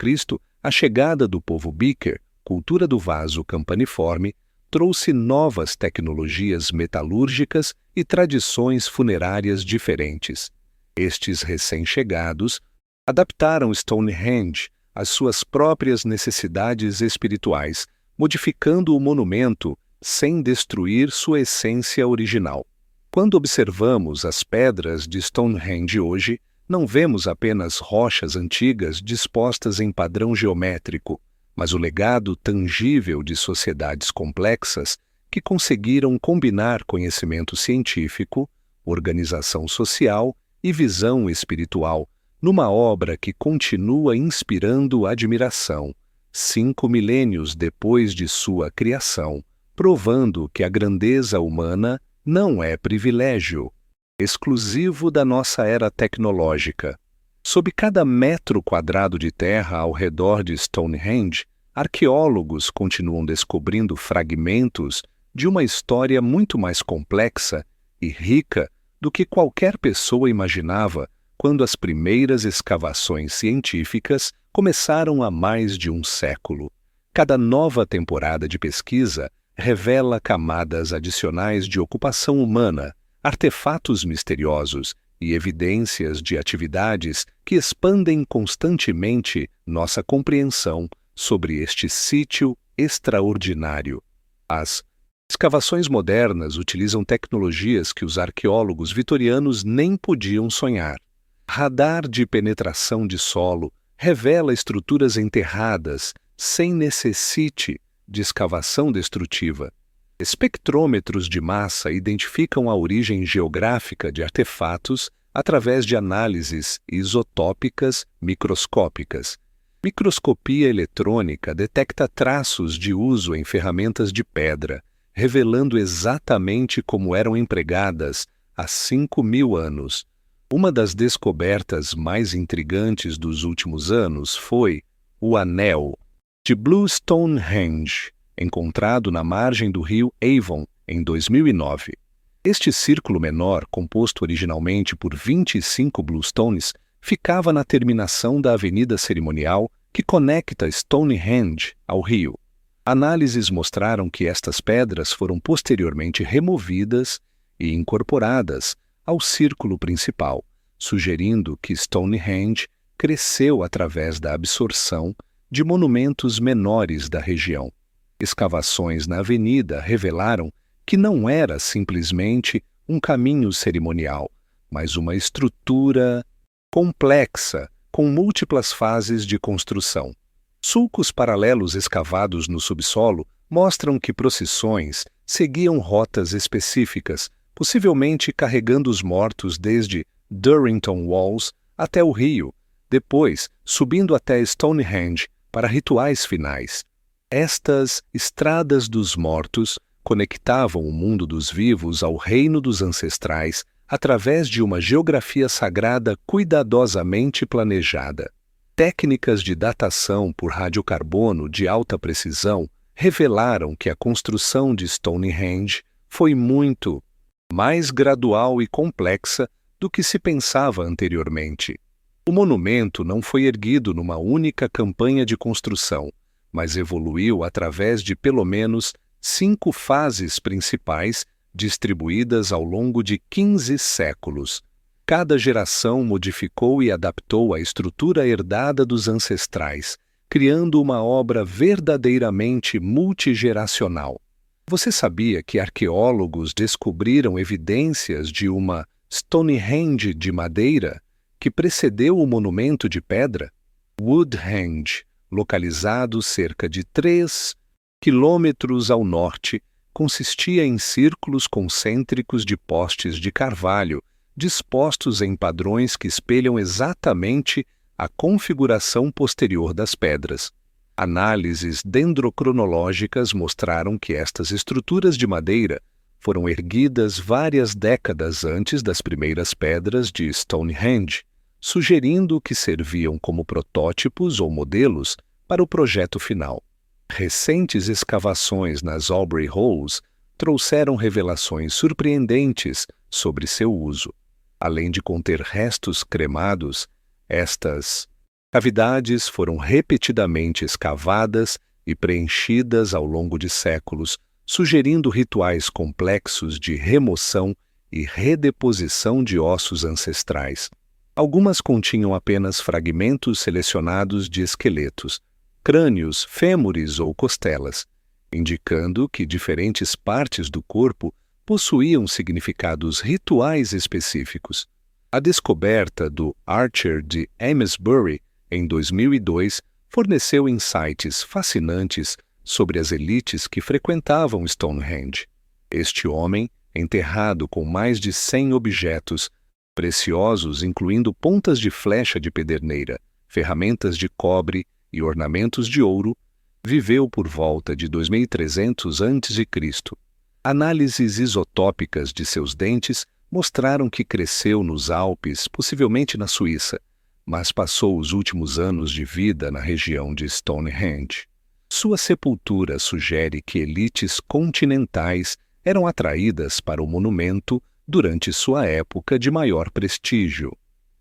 a chegada do povo Beaker, cultura do vaso campaniforme, trouxe novas tecnologias metalúrgicas e tradições funerárias diferentes. Estes recém-chegados adaptaram Stonehenge às suas próprias necessidades espirituais, modificando o monumento sem destruir sua essência original. Quando observamos as pedras de Stonehenge hoje, não vemos apenas rochas antigas dispostas em padrão geométrico, mas o legado tangível de sociedades complexas que conseguiram combinar conhecimento científico, organização social e visão espiritual numa obra que continua inspirando admiração, 5 milênios depois de sua criação, provando que a grandeza humana não é privilégio exclusivo da nossa era tecnológica. Sob cada metro quadrado de terra ao redor de Stonehenge, arqueólogos continuam descobrindo fragmentos de uma história muito mais complexa e rica do que qualquer pessoa imaginava quando as primeiras escavações científicas começaram há mais de um século. Cada nova temporada de pesquisa revela camadas adicionais de ocupação humana, artefatos misteriosos e evidências de atividades que expandem constantemente nossa compreensão sobre este sítio extraordinário. As escavações modernas utilizam tecnologias que os arqueólogos vitorianos nem podiam sonhar. Radar de penetração de solo revela estruturas enterradas sem necessite de escavação destrutiva. Espectrômetros de massa identificam a origem geográfica de artefatos através de análises isotópicas microscópicas. Microscopia eletrônica detecta traços de uso em ferramentas de pedra, revelando exatamente como eram empregadas há 5.000 anos. Uma das descobertas mais intrigantes dos últimos anos foi o Anel de Blue Stonehenge, encontrado na margem do rio Avon em 2009. Este círculo menor, composto originalmente por 25 bluestones, ficava na terminação da avenida cerimonial que conecta Stonehenge ao rio. Análises mostraram que estas pedras foram posteriormente removidas e incorporadas ao círculo principal, sugerindo que Stonehenge cresceu através da absorção de monumentos menores da região. Escavações na avenida revelaram que não era simplesmente um caminho cerimonial, mas uma estrutura complexa com múltiplas fases de construção. Sulcos paralelos escavados no subsolo mostram que procissões seguiam rotas específicas, possivelmente carregando os mortos desde Durrington Walls até o rio, depois subindo até Stonehenge para rituais finais. Estas estradas dos mortos conectavam o mundo dos vivos ao reino dos ancestrais através de uma geografia sagrada cuidadosamente planejada. Técnicas de datação por radiocarbono de alta precisão revelaram que a construção de Stonehenge foi muito mais gradual e complexa do que se pensava anteriormente. O monumento não foi erguido numa única campanha de construção, mas evoluiu através de pelo menos 5 fases principais distribuídas ao longo de 15 séculos. Cada geração modificou e adaptou a estrutura herdada dos ancestrais, criando uma obra verdadeiramente multigeracional. Você sabia que arqueólogos descobriram evidências de uma Stonehenge de madeira que precedeu o monumento de pedra? Woodhenge, localizado cerca de 3 quilômetros ao norte, consistia em círculos concêntricos de postes de carvalho dispostos em padrões que espelham exatamente a configuração posterior das pedras. Análises dendrocronológicas mostraram que estas estruturas de madeira foram erguidas várias décadas antes das primeiras pedras de Stonehenge, sugerindo que serviam como protótipos ou modelos para o projeto final. Recentes escavações nas Aubrey Holes trouxeram revelações surpreendentes sobre seu uso. Além de conter restos cremados, estas cavidades foram repetidamente escavadas e preenchidas ao longo de séculos, sugerindo rituais complexos de remoção e redeposição de ossos ancestrais. Algumas continham apenas fragmentos selecionados de esqueletos, crânios, fêmures ou costelas, indicando que diferentes partes do corpo possuíam significados rituais específicos. A descoberta do Archer de Amesbury, em 2002, forneceu insights fascinantes sobre as elites que frequentavam Stonehenge. Este homem, enterrado com mais de 100 objetos preciosos, incluindo pontas de flecha de pederneira, ferramentas de cobre e ornamentos de ouro, viveu por volta de 2300 a.C. Análises isotópicas de seus dentes mostraram que cresceu nos Alpes, possivelmente na Suíça, mas passou os últimos anos de vida na região de Stonehenge. Sua sepultura sugere que elites continentais eram atraídas para o monumento durante sua época de maior prestígio.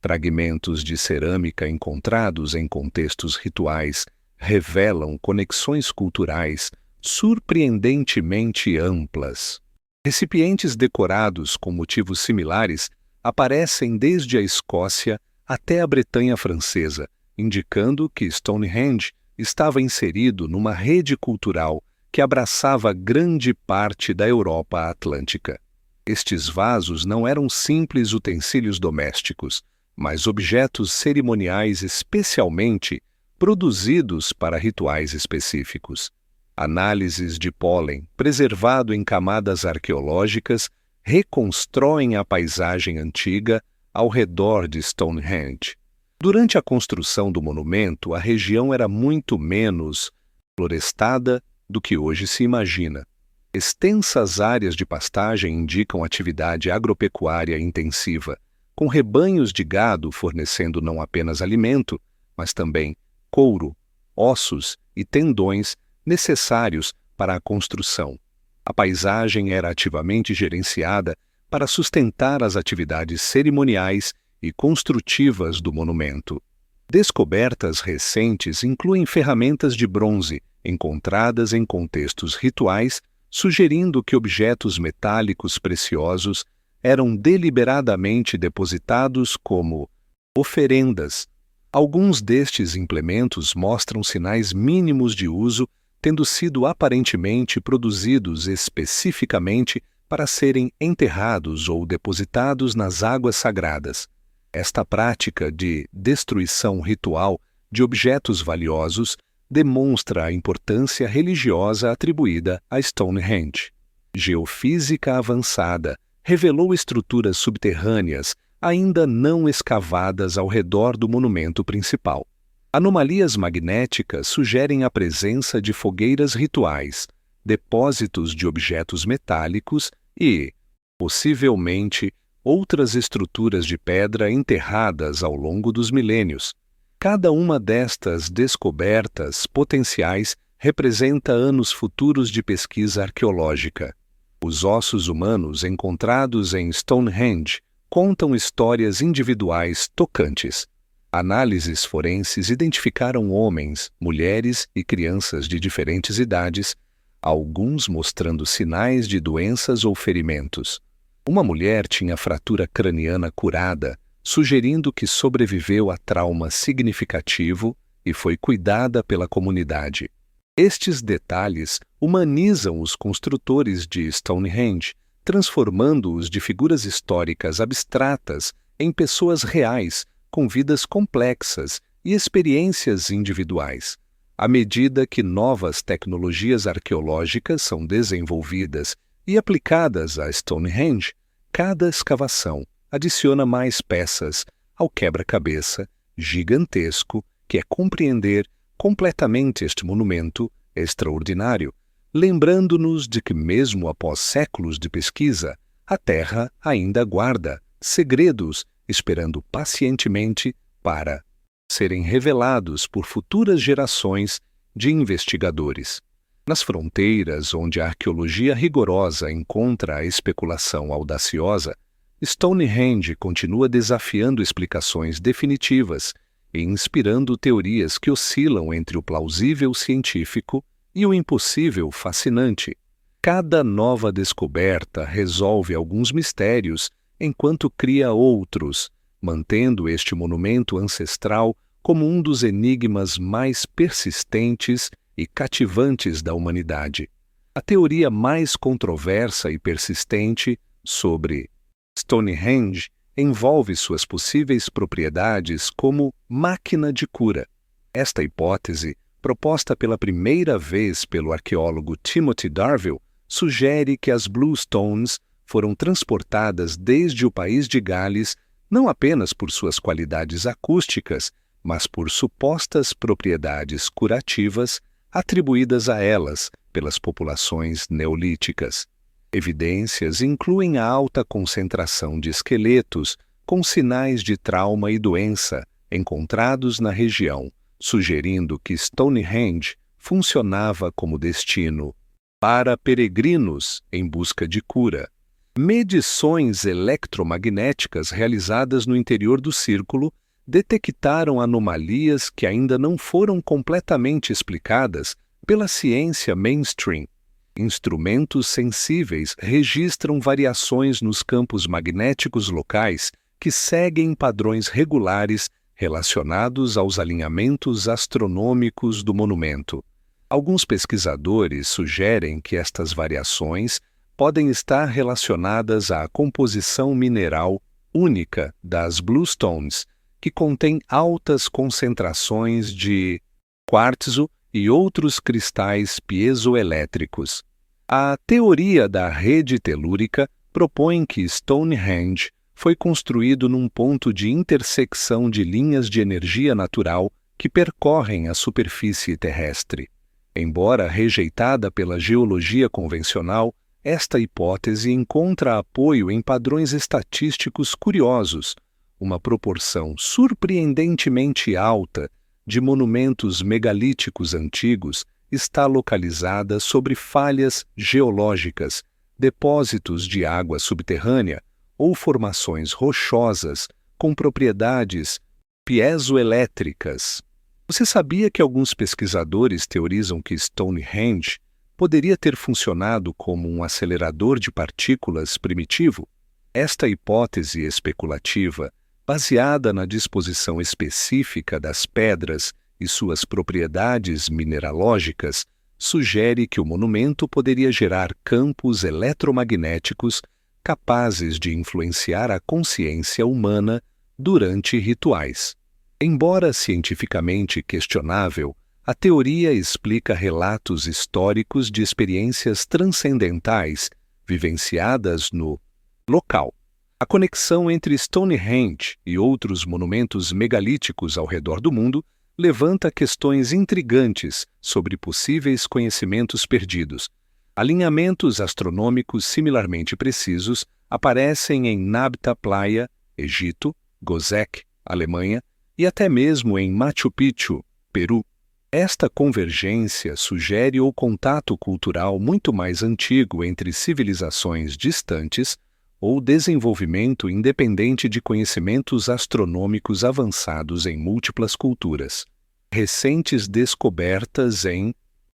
Fragmentos de cerâmica encontrados em contextos rituais revelam conexões culturais surpreendentemente amplas. Recipientes decorados com motivos similares aparecem desde a Escócia até a Bretanha francesa, indicando que Stonehenge estava inserido numa rede cultural que abraçava grande parte da Europa Atlântica. Estes vasos não eram simples utensílios domésticos, mas objetos cerimoniais especialmente produzidos para rituais específicos. Análises de pólen, preservado em camadas arqueológicas, reconstroem a paisagem antiga ao redor de Stonehenge. Durante a construção do monumento, a região era muito menos florestada do que hoje se imagina. Extensas áreas de pastagem indicam atividade agropecuária intensiva, com rebanhos de gado fornecendo não apenas alimento, mas também couro, ossos e tendões necessários para a construção. A paisagem era ativamente gerenciada para sustentar as atividades cerimoniais e construtivas do monumento. Descobertas recentes incluem ferramentas de bronze encontradas em contextos rituais, sugerindo que objetos metálicos preciosos eram deliberadamente depositados como oferendas. Alguns destes implementos mostram sinais mínimos de uso, tendo sido aparentemente produzidos especificamente para serem enterrados ou depositados nas águas sagradas. Esta prática de destruição ritual de objetos valiosos demonstra a importância religiosa atribuída a Stonehenge. Geofísica avançada revelou estruturas subterrâneas ainda não escavadas ao redor do monumento principal. Anomalias magnéticas sugerem a presença de fogueiras rituais, depósitos de objetos metálicos e, possivelmente, outras estruturas de pedra enterradas ao longo dos milênios. Cada uma destas descobertas potenciais representa anos futuros de pesquisa arqueológica. Os ossos humanos encontrados em Stonehenge contam histórias individuais tocantes. Análises forenses identificaram homens, mulheres e crianças de diferentes idades, alguns mostrando sinais de doenças ou ferimentos. Uma mulher tinha fratura craniana curada, sugerindo que sobreviveu a trauma significativo e foi cuidada pela comunidade. Estes detalhes humanizam os construtores de Stonehenge, transformando-os de figuras históricas abstratas em pessoas reais, com vidas complexas e experiências individuais. À medida que novas tecnologias arqueológicas são desenvolvidas e aplicadas a Stonehenge, cada escavação adiciona mais peças ao quebra-cabeça gigantesco que é compreender completamente este monumento extraordinário, lembrando-nos de que mesmo após séculos de pesquisa, a Terra ainda guarda segredos esperando pacientemente para serem revelados por futuras gerações de investigadores. Nas fronteiras onde a arqueologia rigorosa encontra a especulação audaciosa, Stonehenge continua desafiando explicações definitivas e inspirando teorias que oscilam entre o plausível científico e o impossível fascinante. Cada nova descoberta resolve alguns mistérios enquanto cria outros, mantendo este monumento ancestral como um dos enigmas mais persistentes e cativantes da humanidade. A teoria mais controversa e persistente sobre Stonehenge envolve suas possíveis propriedades como máquina de cura. Esta hipótese, proposta pela primeira vez pelo arqueólogo Timothy Darville, sugere que as Blue Stones foram transportadas desde o país de Gales não apenas por suas qualidades acústicas, mas por supostas propriedades curativas atribuídas a elas pelas populações neolíticas. Evidências incluem a alta concentração de esqueletos com sinais de trauma e doença encontrados na região, sugerindo que Stonehenge funcionava como destino para peregrinos em busca de cura. Medições eletromagnéticas realizadas no interior do círculo detectaram anomalias que ainda não foram completamente explicadas pela ciência mainstream. Instrumentos sensíveis registram variações nos campos magnéticos locais que seguem padrões regulares relacionados aos alinhamentos astronômicos do monumento. Alguns pesquisadores sugerem que estas variações podem estar relacionadas à composição mineral única das Blue Stones, que contém altas concentrações de quartzo e outros cristais piezoelétricos. A teoria da rede telúrica propõe que Stonehenge foi construído num ponto de intersecção de linhas de energia natural que percorrem a superfície terrestre. Embora rejeitada pela geologia convencional, esta hipótese encontra apoio em padrões estatísticos curiosos, uma proporção surpreendentemente alta de monumentos megalíticos antigos está localizada sobre falhas geológicas, depósitos de água subterrânea ou formações rochosas com propriedades piezoelétricas. Você sabia que alguns pesquisadores teorizam que Stonehenge poderia ter funcionado como um acelerador de partículas primitivo? Esta hipótese especulativa, baseada na disposição específica das pedras e suas propriedades mineralógicas, sugere que o monumento poderia gerar campos eletromagnéticos capazes de influenciar a consciência humana durante rituais. Embora cientificamente questionável, a teoria explica relatos históricos de experiências transcendentais vivenciadas no local. A conexão entre Stonehenge e outros monumentos megalíticos ao redor do mundo levanta questões intrigantes sobre possíveis conhecimentos perdidos. Alinhamentos astronômicos similarmente precisos aparecem em Nabta Playa, Egito, Göbekli, Alemanha, e até mesmo em Machu Picchu, Peru. Esta convergência sugere o contato cultural muito mais antigo entre civilizações distantes ou desenvolvimento independente de conhecimentos astronômicos avançados em múltiplas culturas. Recentes descobertas em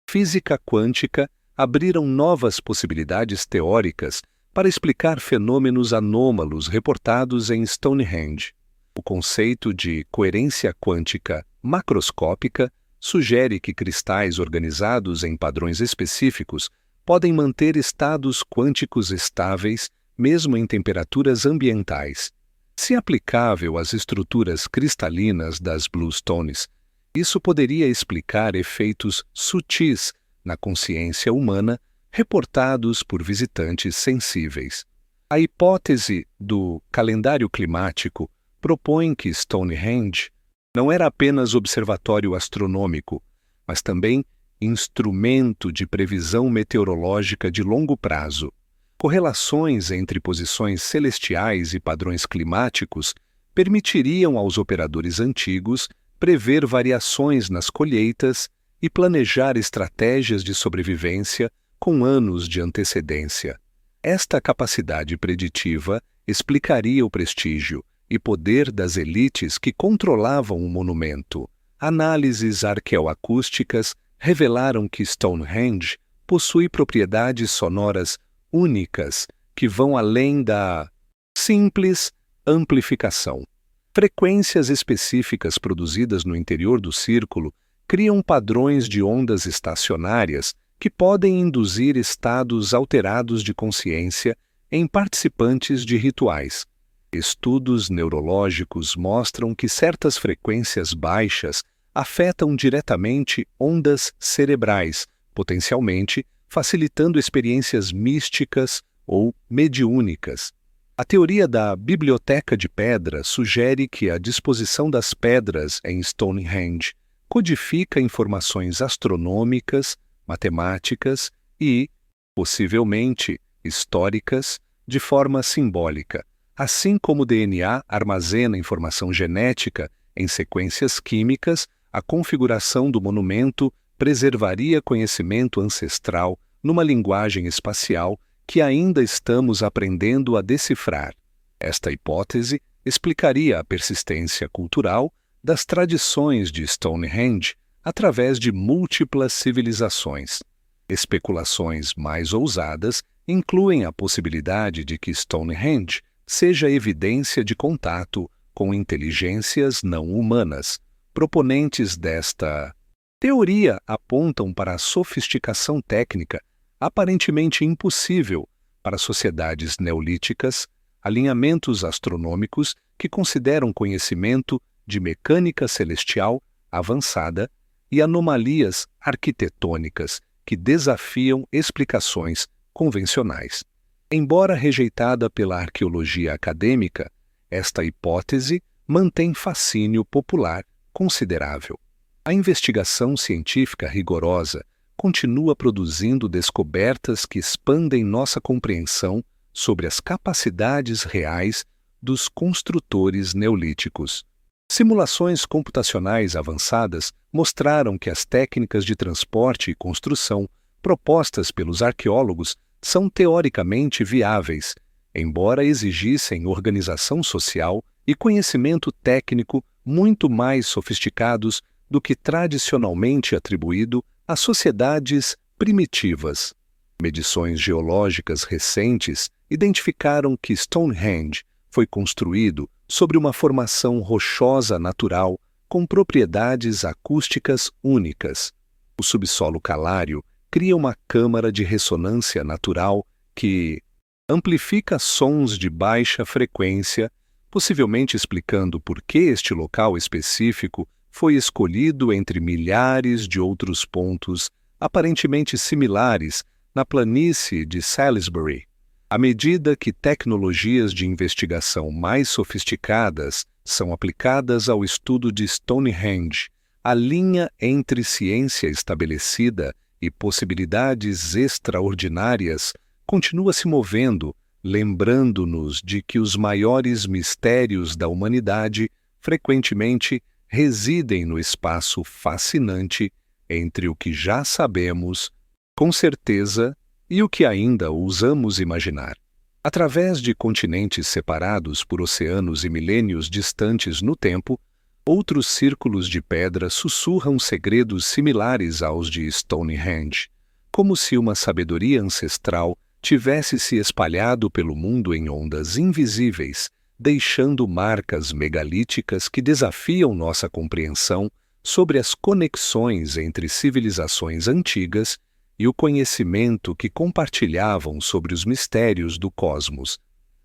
física quântica abriram novas possibilidades teóricas para explicar fenômenos anômalos reportados em Stonehenge. O conceito de coerência quântica macroscópica sugere que cristais organizados em padrões específicos podem manter estados quânticos estáveis mesmo em temperaturas ambientais. Se aplicável às estruturas cristalinas das bluestones, isso poderia explicar efeitos sutis na consciência humana reportados por visitantes sensíveis. A hipótese do calendário climático propõe que Stonehenge não era apenas observatório astronômico, mas também instrumento de previsão meteorológica de longo prazo. Correlações entre posições celestiais e padrões climáticos permitiriam aos operadores antigos prever variações nas colheitas e planejar estratégias de sobrevivência com anos de antecedência. Esta capacidade preditiva explicaria o prestígio e poder das elites que controlavam o monumento. Análises arqueoacústicas revelaram que Stonehenge possui propriedades sonoras únicas que vão além da simples amplificação. Frequências específicas produzidas no interior do círculo criam padrões de ondas estacionárias que podem induzir estados alterados de consciência em participantes de rituais. Estudos neurológicos mostram que certas frequências baixas afetam diretamente ondas cerebrais, potencialmente facilitando experiências místicas ou mediúnicas. A teoria da biblioteca de pedra sugere que a disposição das pedras em Stonehenge codifica informações astronômicas, matemáticas e, possivelmente, históricas de forma simbólica. Assim como o DNA armazena informação genética em sequências químicas, a configuração do monumento preservaria conhecimento ancestral numa linguagem espacial que ainda estamos aprendendo a decifrar. Esta hipótese explicaria a persistência cultural das tradições de Stonehenge através de múltiplas civilizações. Especulações mais ousadas incluem a possibilidade de que Stonehenge seja evidência de contato com inteligências não humanas. Proponentes desta teoria apontam para a sofisticação técnica aparentemente impossível para sociedades neolíticas, alinhamentos astronômicos que consideram conhecimento de mecânica celestial avançada e anomalias arquitetônicas que desafiam explicações convencionais. Embora rejeitada pela arqueologia acadêmica, esta hipótese mantém fascínio popular considerável. A investigação científica rigorosa continua produzindo descobertas que expandem nossa compreensão sobre as capacidades reais dos construtores neolíticos. Simulações computacionais avançadas mostraram que as técnicas de transporte e construção propostas pelos arqueólogos são teoricamente viáveis, embora exigissem organização social e conhecimento técnico muito mais sofisticados do que tradicionalmente atribuído a sociedades primitivas. Medições geológicas recentes identificaram que Stonehenge foi construído sobre uma formação rochosa natural com propriedades acústicas únicas. O subsolo calário cria uma câmara de ressonância natural que amplifica sons de baixa frequência, possivelmente explicando por que este local específico foi escolhido entre milhares de outros pontos aparentemente similares na planície de Salisbury. À medida que tecnologias de investigação mais sofisticadas são aplicadas ao estudo de Stonehenge, a linha entre ciência estabelecida e possibilidades extraordinárias continua se movendo, lembrando-nos de que os maiores mistérios da humanidade frequentemente residem no espaço fascinante entre o que já sabemos, com certeza, e o que ainda ousamos imaginar. Através de continentes separados por oceanos e milênios distantes no tempo, outros círculos de pedra sussurram segredos similares aos de Stonehenge, como se uma sabedoria ancestral tivesse se espalhado pelo mundo em ondas invisíveis, deixando marcas megalíticas que desafiam nossa compreensão sobre as conexões entre civilizações antigas e o conhecimento que compartilhavam sobre os mistérios do cosmos.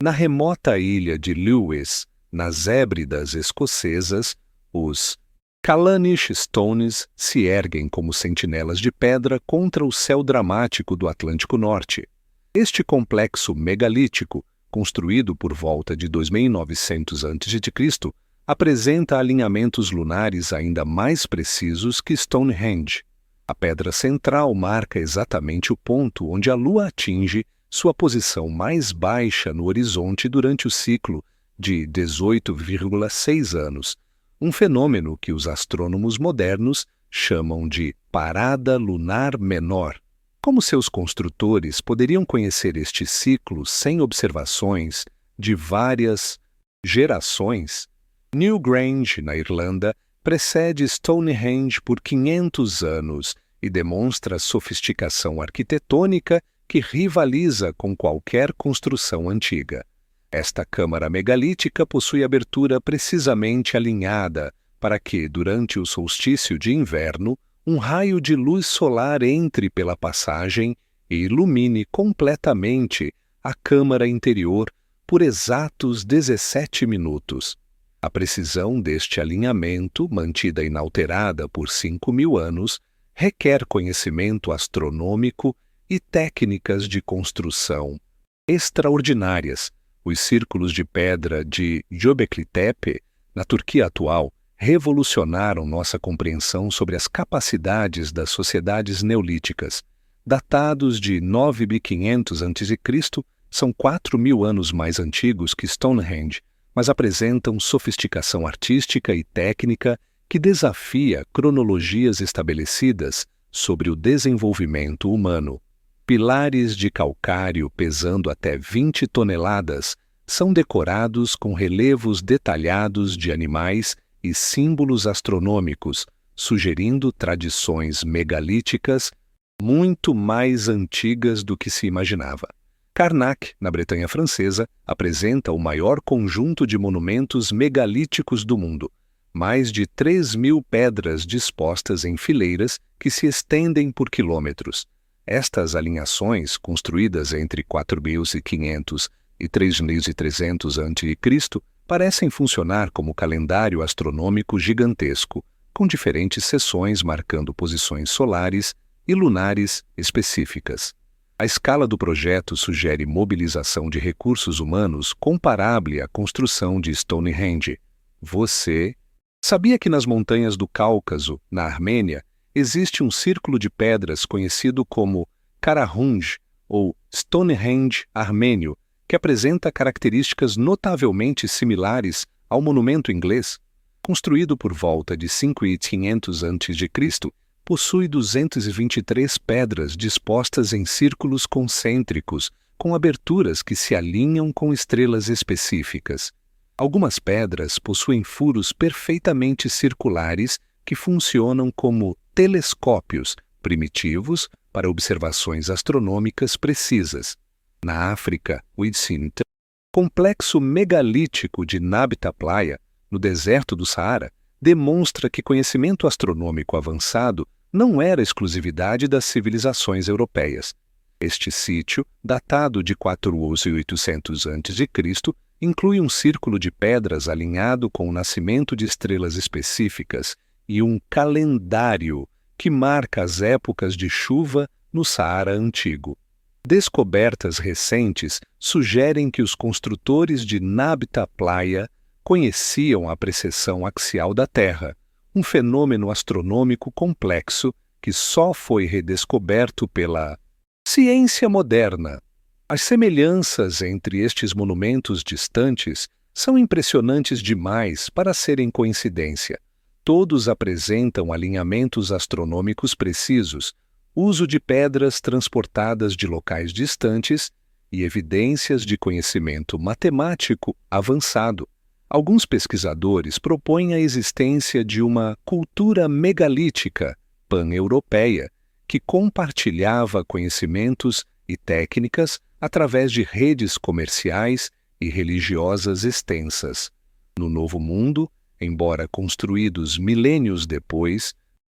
Na remota ilha de Lewis, nas Hébridas escocesas, os Callanish Stones se erguem como sentinelas de pedra contra o céu dramático do Atlântico Norte. Este complexo megalítico, construído por volta de 2900 a.C., apresenta alinhamentos lunares ainda mais precisos que Stonehenge. A pedra central marca exatamente o ponto onde a Lua atinge sua posição mais baixa no horizonte durante o ciclo de 18,6 anos, um fenômeno que os astrônomos modernos chamam de parada lunar menor. Como seus construtores poderiam conhecer este ciclo sem observações de várias gerações? Newgrange, na Irlanda, precede Stonehenge por 500 anos e demonstra sofisticação arquitetônica que rivaliza com qualquer construção antiga. Esta câmara megalítica possui abertura precisamente alinhada para que, durante o solstício de inverno, um raio de luz solar entre pela passagem e ilumine completamente a câmara interior por exatos 17 minutos. A precisão deste alinhamento, mantida inalterada por 5.000 anos, requer conhecimento astronômico e técnicas de construção extraordinárias. Os círculos de pedra de Göbekli Tepe, na Turquia atual, revolucionaram nossa compreensão sobre as capacidades das sociedades neolíticas. Datados de 9.500 a.C., são 4.000 anos mais antigos que Stonehenge, mas apresentam sofisticação artística e técnica que desafia cronologias estabelecidas sobre o desenvolvimento humano. Pilares de calcário pesando até 20 toneladas são decorados com relevos detalhados de animais e símbolos astronômicos, sugerindo tradições megalíticas muito mais antigas do que se imaginava. Karnak, na Bretanha Francesa, apresenta o maior conjunto de monumentos megalíticos do mundo, mais de 3.000 pedras dispostas em fileiras que se estendem por quilômetros. Estas alinhações, construídas entre 4.500 e 3.300 a.C., parecem funcionar como calendário astronômico gigantesco, com diferentes seções marcando posições solares e lunares específicas. A escala do projeto sugere mobilização de recursos humanos comparável à construção de Stonehenge. Você sabia que nas montanhas do Cáucaso, na Armênia, existe um círculo de pedras conhecido como Karahunj ou Stonehenge armênio, que apresenta características notavelmente similares ao monumento inglês. Construído por volta de 5500 a.C., possui 223 pedras dispostas em círculos concêntricos, com aberturas que se alinham com estrelas específicas. Algumas pedras possuem furos perfeitamente circulares que funcionam como telescópios primitivos para observações astronômicas precisas. Na África, o complexo megalítico de Nabta Playa, no deserto do Saara, demonstra que conhecimento astronômico avançado não era exclusividade das civilizações europeias. Este sítio, datado de 4800 a.C., inclui um círculo de pedras alinhado com o nascimento de estrelas específicas e um calendário que marca as épocas de chuva no Saara Antigo. Descobertas recentes sugerem que os construtores de Nabta Playa conheciam a precessão axial da Terra, um fenômeno astronômico complexo que só foi redescoberto pela ciência moderna. As semelhanças entre estes monumentos distantes são impressionantes demais para serem coincidência. Todos apresentam alinhamentos astronômicos precisos, uso de pedras transportadas de locais distantes e evidências de conhecimento matemático avançado. Alguns pesquisadores propõem a existência de uma cultura megalítica pan-europeia que compartilhava conhecimentos e técnicas através de redes comerciais e religiosas extensas. No Novo Mundo, embora construídos milênios depois,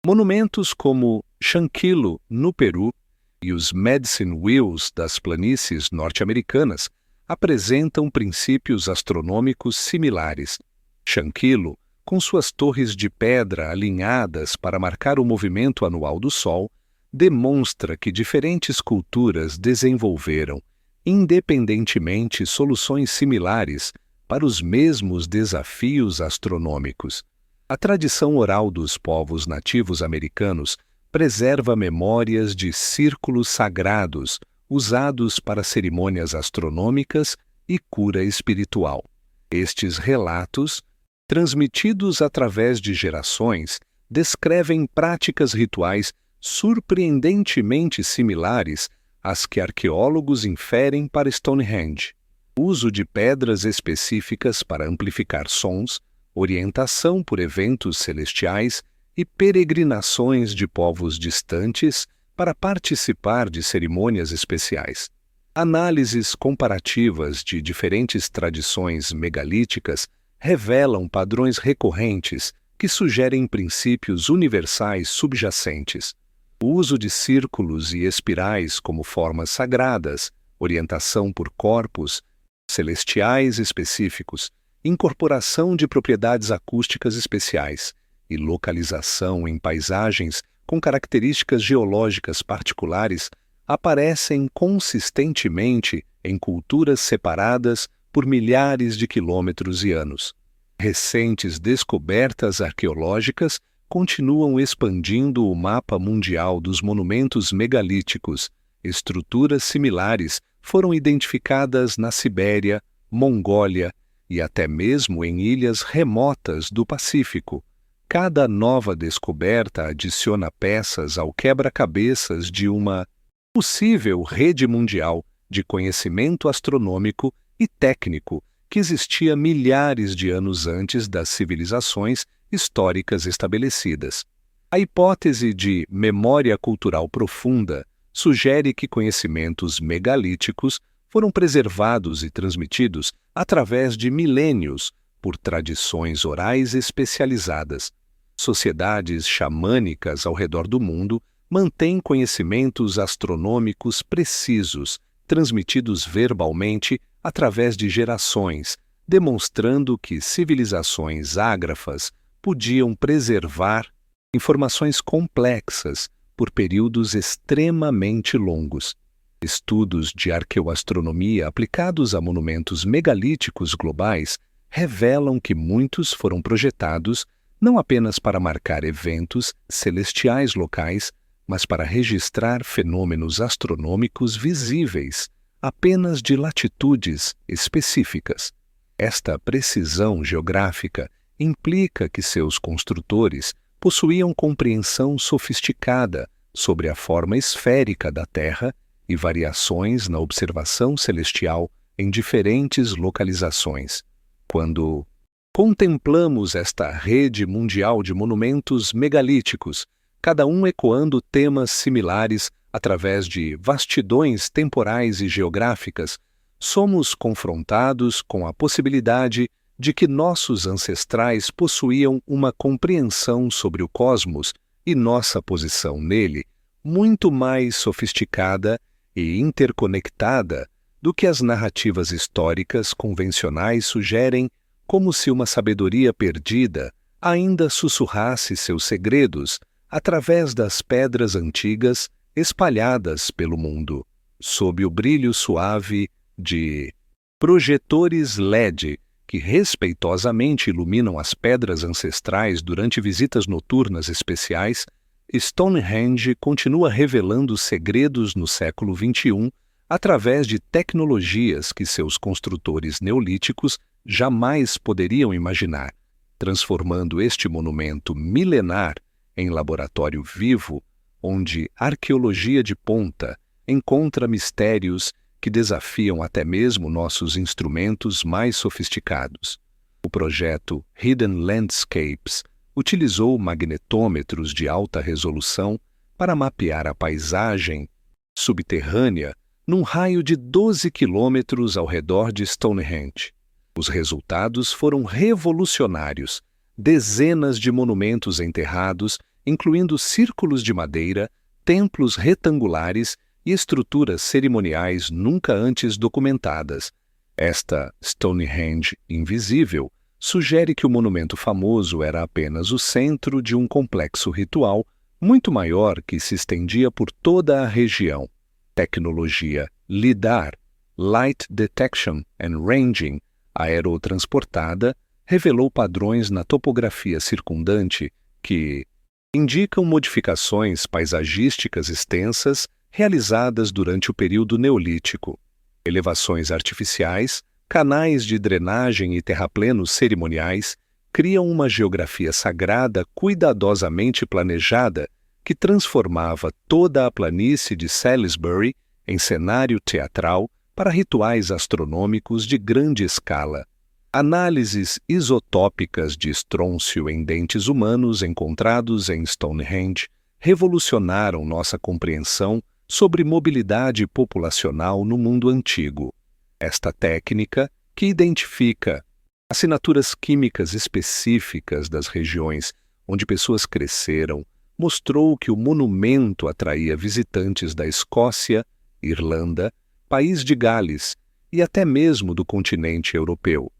monumentos como Chanquillo, no Peru, e os Medicine Wheels das planícies norte-americanas apresentam princípios astronômicos similares. Chanquillo, com suas torres de pedra alinhadas para marcar o movimento anual do Sol, demonstra que diferentes culturas desenvolveram, independentemente, soluções similares para os mesmos desafios astronômicos. A tradição oral dos povos nativos americanos preserva memórias de círculos sagrados usados para cerimônias astronômicas e cura espiritual. Estes relatos, transmitidos através de gerações, descrevem práticas rituais surpreendentemente similares às que arqueólogos inferem para Stonehenge. Uso de pedras específicas para amplificar sons, orientação por eventos celestiais e peregrinações de povos distantes para participar de cerimônias especiais. Análises comparativas de diferentes tradições megalíticas revelam padrões recorrentes que sugerem princípios universais subjacentes. O uso de círculos e espirais como formas sagradas, orientação por corpos celestiais específicos, incorporação de propriedades acústicas especiais e localização em paisagens com características geológicas particulares aparecem consistentemente em culturas separadas por milhares de quilômetros e anos. Recentes descobertas arqueológicas continuam expandindo o mapa mundial dos monumentos megalíticos. Estruturas similares foram identificadas na Sibéria, Mongólia e até mesmo em ilhas remotas do Pacífico. Cada nova descoberta adiciona peças ao quebra-cabeças de uma possível rede mundial de conhecimento astronômico e técnico que existia milhares de anos antes das civilizações históricas estabelecidas. A hipótese de memória cultural profunda sugere que conhecimentos megalíticos foram preservados e transmitidos através de milênios por tradições orais especializadas. Sociedades xamânicas ao redor do mundo mantêm conhecimentos astronômicos precisos, transmitidos verbalmente através de gerações, demonstrando que civilizações ágrafas podiam preservar informações complexas por períodos extremamente longos. Estudos de arqueoastronomia aplicados a monumentos megalíticos globais revelam que muitos foram projetados não apenas para marcar eventos celestiais locais, mas para registrar fenômenos astronômicos visíveis, apenas de latitudes específicas. Esta precisão geográfica implica que seus construtores possuíam compreensão sofisticada sobre a forma esférica da Terra e variações na observação celestial em diferentes localizações. Quando contemplamos esta rede mundial de monumentos megalíticos, cada um ecoando temas similares através de vastidões temporais e geográficas, somos confrontados com a possibilidade de que nossos ancestrais possuíam uma compreensão sobre o cosmos e nossa posição nele muito mais sofisticada e interconectada do que as narrativas históricas convencionais sugerem, como se uma sabedoria perdida ainda sussurrasse seus segredos através das pedras antigas espalhadas pelo mundo, sob o brilho suave de projetores LED que respeitosamente iluminam as pedras ancestrais durante visitas noturnas especiais. Stonehenge continua revelando segredos no século XXI através de tecnologias que seus construtores neolíticos jamais poderiam imaginar, transformando este monumento milenar em laboratório vivo, onde arqueologia de ponta encontra mistérios que desafiam até mesmo nossos instrumentos mais sofisticados. O projeto Hidden Landscapes utilizou magnetômetros de alta resolução para mapear a paisagem subterrânea num raio de 12 quilômetros ao redor de Stonehenge. Os resultados foram revolucionários. Dezenas de monumentos enterrados, incluindo círculos de madeira, templos retangulares e estruturas cerimoniais nunca antes documentadas. Esta Stonehenge invisível sugere que o monumento famoso era apenas o centro de um complexo ritual muito maior que se estendia por toda a região. Tecnologia LIDAR, Light Detection and Ranging, aerotransportada, revelou padrões na topografia circundante que indicam modificações paisagísticas extensas realizadas durante o período neolítico. Elevações artificiais, canais de drenagem e terraplenos cerimoniais criam uma geografia sagrada cuidadosamente planejada que transformava toda a planície de Salisbury em cenário teatral para rituais astronômicos de grande escala. Análises isotópicas de estrôncio em dentes humanos encontrados em Stonehenge revolucionaram nossa compreensão sobre mobilidade populacional no mundo antigo. Esta técnica, que identifica assinaturas químicas específicas das regiões onde pessoas cresceram, mostrou que o monumento atraía visitantes da Escócia, Irlanda, País de Gales e até mesmo do continente europeu.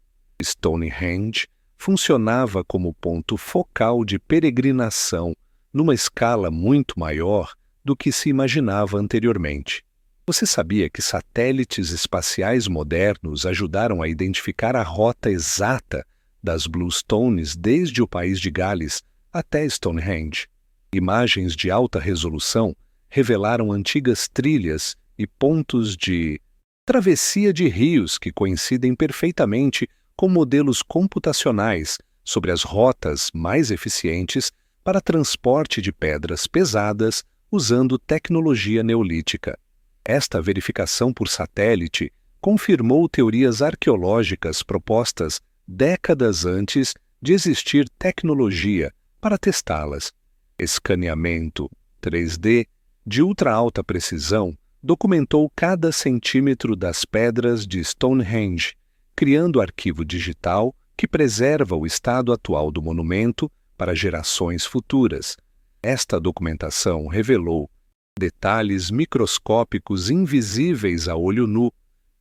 Stonehenge funcionava como ponto focal de peregrinação numa escala muito maior do que se imaginava anteriormente. Você sabia que satélites espaciais modernos ajudaram a identificar a rota exata das Blue Stones desde o País de Gales até Stonehenge? Imagens de alta resolução revelaram antigas trilhas e pontos de travessia de rios que coincidem perfeitamente com modelos computacionais sobre as rotas mais eficientes para transporte de pedras pesadas usando tecnologia neolítica. Esta verificação por satélite confirmou teorias arqueológicas propostas décadas antes de existir tecnologia para testá-las. Escaneamento 3D de ultra-alta precisão documentou cada centímetro das pedras de Stonehenge, criando arquivo digital que preserva o estado atual do monumento para gerações futuras. Esta documentação revelou detalhes microscópicos invisíveis a olho nu,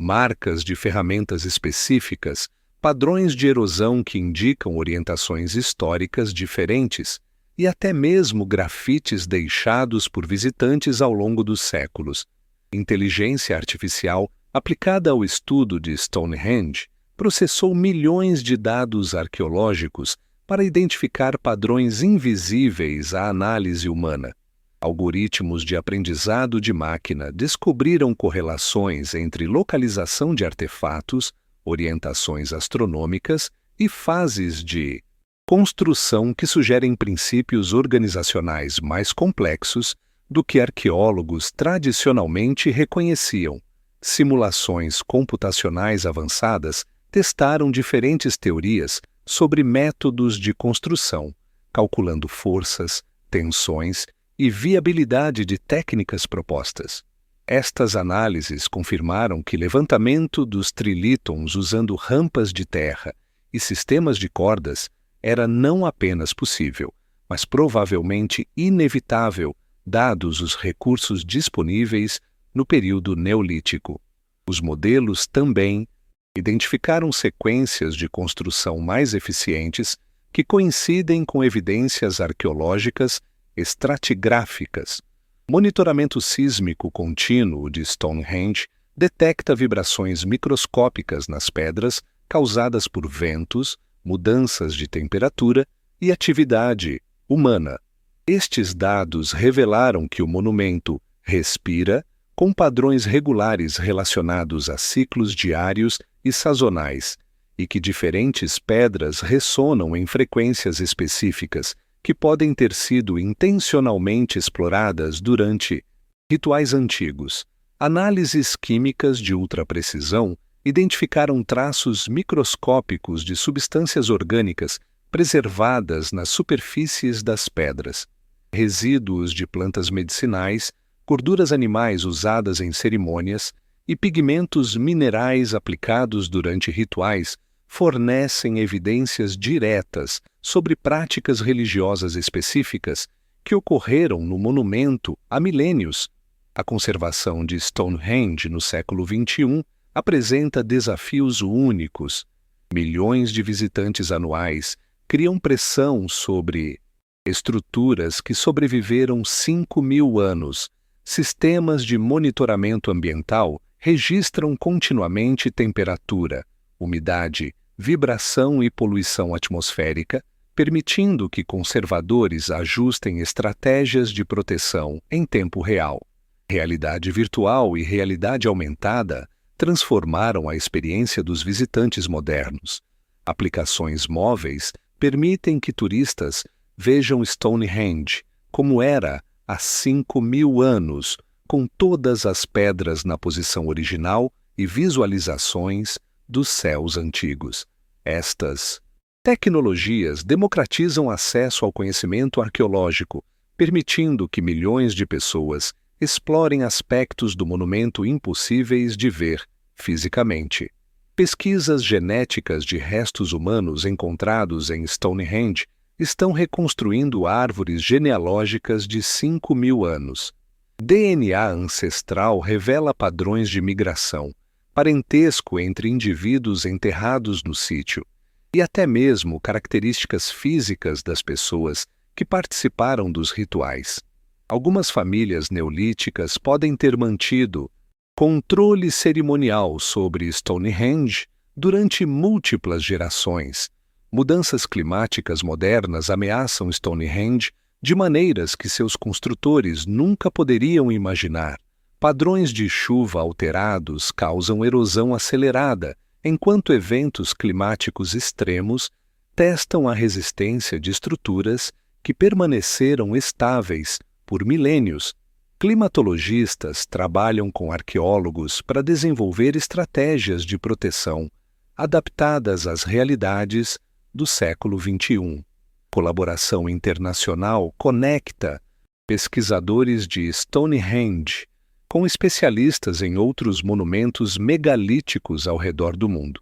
marcas de ferramentas específicas, padrões de erosão que indicam orientações históricas diferentes e até mesmo grafites deixados por visitantes ao longo dos séculos. Inteligência artificial aplicada ao estudo de Stonehenge processou milhões de dados arqueológicos para identificar padrões invisíveis à análise humana. Algoritmos de aprendizado de máquina descobriram correlações entre localização de artefatos, orientações astronômicas e fases de construção que sugerem princípios organizacionais mais complexos do que arqueólogos tradicionalmente reconheciam. Simulações computacionais avançadas testaram diferentes teorias sobre métodos de construção, calculando forças, tensões e viabilidade de técnicas propostas. Estas análises confirmaram que levantamento dos trilítons usando rampas de terra e sistemas de cordas era não apenas possível, mas provavelmente inevitável, dados os recursos disponíveis no período neolítico. Os modelos também identificaram sequências de construção mais eficientes que coincidem com evidências arqueológicas estratigráficas. Monitoramento sísmico contínuo de Stonehenge detecta vibrações microscópicas nas pedras causadas por ventos, mudanças de temperatura e atividade humana. Estes dados revelaram que o monumento respira com padrões regulares relacionados a ciclos diários e sazonais, e que diferentes pedras ressonam em frequências específicas que podem ter sido intencionalmente exploradas durante rituais antigos. Análises químicas de ultraprecisão identificaram traços microscópicos de substâncias orgânicas preservadas nas superfícies das pedras, resíduos de plantas medicinais, gorduras animais usadas em cerimônias e pigmentos minerais aplicados durante rituais fornecem evidências diretas sobre práticas religiosas específicas que ocorreram no monumento há milênios. A conservação de Stonehenge no século XXI apresenta desafios únicos. Milhões de visitantes anuais criam pressão sobre estruturas que sobreviveram 5.000 anos. Sistemas de monitoramento ambiental registram continuamente temperatura, umidade, vibração e poluição atmosférica, permitindo que conservadores ajustem estratégias de proteção em tempo real. Realidade virtual e realidade aumentada transformaram a experiência dos visitantes modernos. Aplicações móveis permitem que turistas vejam Stonehenge como era há 5.000 anos, com todas as pedras na posição original e visualizações dos céus antigos. Estas tecnologias democratizam acesso ao conhecimento arqueológico, permitindo que milhões de pessoas explorem aspectos do monumento impossíveis de ver fisicamente. Pesquisas genéticas de restos humanos encontrados em Stonehenge estão reconstruindo árvores genealógicas de 5.000 anos. DNA ancestral revela padrões de migração, parentesco entre indivíduos enterrados no sítio, e até mesmo características físicas das pessoas que participaram dos rituais. Algumas famílias neolíticas podem ter mantido controle cerimonial sobre Stonehenge durante múltiplas gerações. Mudanças climáticas modernas ameaçam Stonehenge de maneiras que seus construtores nunca poderiam imaginar. Padrões de chuva alterados causam erosão acelerada, enquanto eventos climáticos extremos testam a resistência de estruturas que permaneceram estáveis por milênios. Climatologistas trabalham com arqueólogos para desenvolver estratégias de proteção adaptadas às realidades do século XXI. Colaboração internacional conecta pesquisadores de Stonehenge com especialistas em outros monumentos megalíticos ao redor do mundo.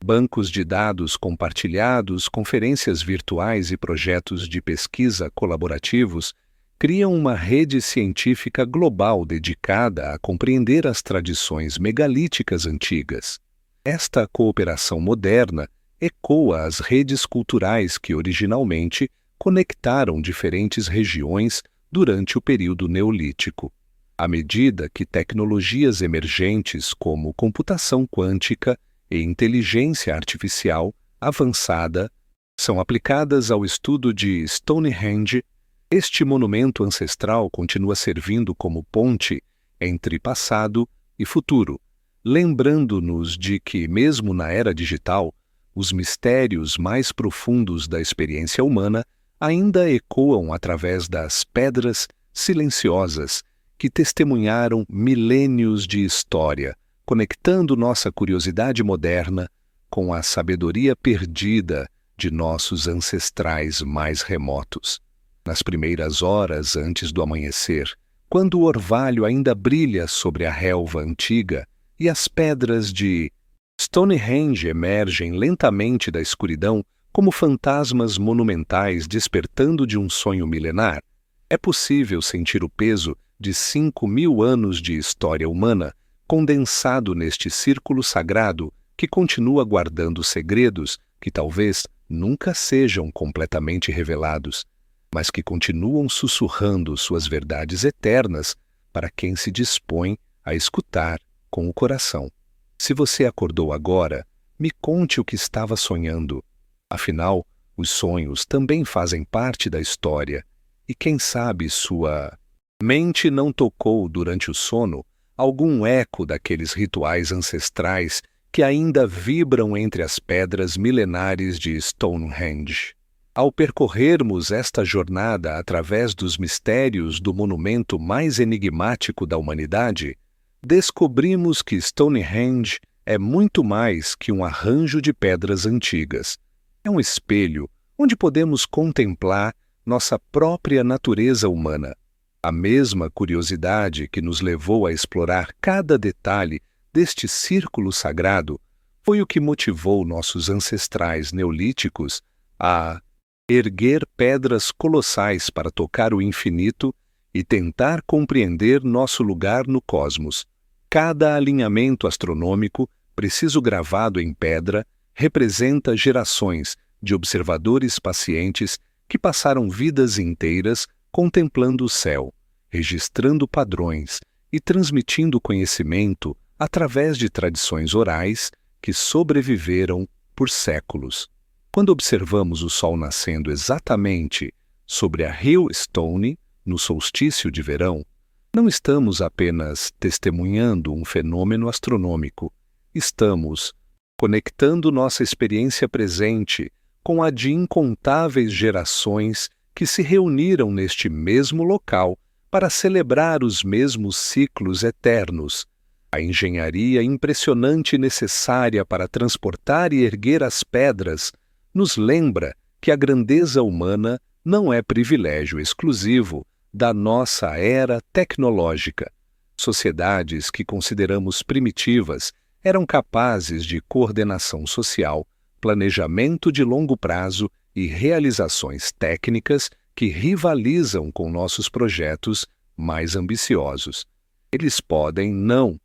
Bancos de dados compartilhados, conferências virtuais e projetos de pesquisa colaborativos criam uma rede científica global dedicada a compreender as tradições megalíticas antigas. Esta cooperação moderna ecoa as redes culturais que originalmente conectaram diferentes regiões durante o período neolítico. À medida que tecnologias emergentes como computação quântica e inteligência artificial avançada são aplicadas ao estudo de Stonehenge. Este monumento ancestral continua servindo como ponte entre passado e futuro, lembrando-nos de que, mesmo na era digital, os mistérios mais profundos da experiência humana ainda ecoam através das pedras silenciosas que testemunharam milênios de história, conectando nossa curiosidade moderna com a sabedoria perdida de nossos ancestrais mais remotos. Nas primeiras horas antes do amanhecer, quando o orvalho ainda brilha sobre a relva antiga e as pedras de Stonehenge emergem lentamente da escuridão como fantasmas monumentais despertando de um sonho milenar, é possível sentir o peso de 5.000 anos de história humana condensado neste círculo sagrado que continua guardando segredos que talvez nunca sejam completamente revelados, mas que continuam sussurrando suas verdades eternas para quem se dispõe a escutar com o coração. Se você acordou agora, me conte o que estava sonhando. Afinal, os sonhos também fazem parte da história, e quem sabe sua mente não tocou durante o sono algum eco daqueles rituais ancestrais que ainda vibram entre as pedras milenares de Stonehenge. Ao percorrermos esta jornada através dos mistérios do monumento mais enigmático da humanidade, descobrimos que Stonehenge é muito mais que um arranjo de pedras antigas. É um espelho onde podemos contemplar nossa própria natureza humana. A mesma curiosidade que nos levou a explorar cada detalhe deste círculo sagrado foi o que motivou nossos ancestrais neolíticos a erguer pedras colossais para tocar o infinito e tentar compreender nosso lugar no cosmos. Cada alinhamento astronômico, preciso gravado em pedra, representa gerações de observadores pacientes que passaram vidas inteiras contemplando o céu, registrando padrões e transmitindo conhecimento através de tradições orais que sobreviveram por séculos. Quando observamos o Sol nascendo exatamente sobre a Hill Stone, no solstício de verão, não estamos apenas testemunhando um fenômeno astronômico, estamos conectando nossa experiência presente com a de incontáveis gerações que se reuniram neste mesmo local para celebrar os mesmos ciclos eternos. A engenharia impressionante necessária para transportar e erguer as pedras nos lembra que a grandeza humana não é privilégio exclusivo da nossa era tecnológica. Sociedades que consideramos primitivas eram capazes de coordenação social, planejamento de longo prazo e realizações técnicas que rivalizam com nossos projetos mais ambiciosos. Eles podem não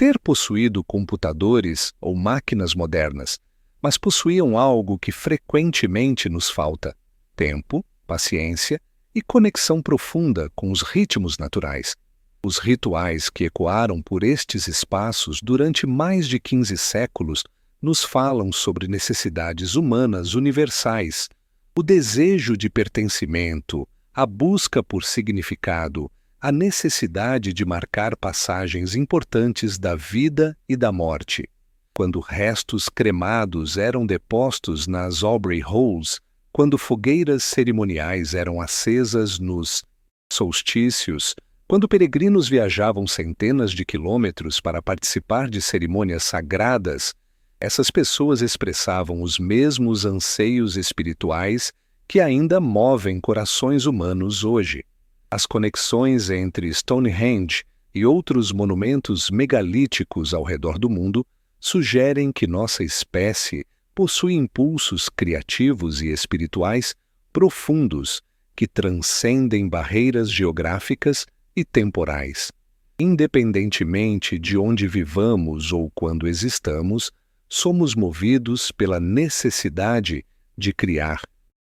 ter possuído computadores ou máquinas modernas, mas possuíam algo que frequentemente nos falta: tempo, paciência e conexão profunda com os ritmos naturais. Os rituais que ecoaram por estes espaços durante mais de 15 séculos nos falam sobre necessidades humanas universais, o desejo de pertencimento, a busca por significado, a necessidade de marcar passagens importantes da vida e da morte. Quando restos cremados eram depostos nas Aubrey Holes, quando fogueiras cerimoniais eram acesas nos solstícios, quando peregrinos viajavam centenas de quilômetros para participar de cerimônias sagradas, essas pessoas expressavam os mesmos anseios espirituais que ainda movem corações humanos hoje. As conexões entre Stonehenge e outros monumentos megalíticos ao redor do mundo sugerem que nossa espécie possui impulsos criativos e espirituais profundos que transcendem barreiras geográficas e temporais. Independentemente de onde vivamos ou quando existamos, somos movidos pela necessidade de criar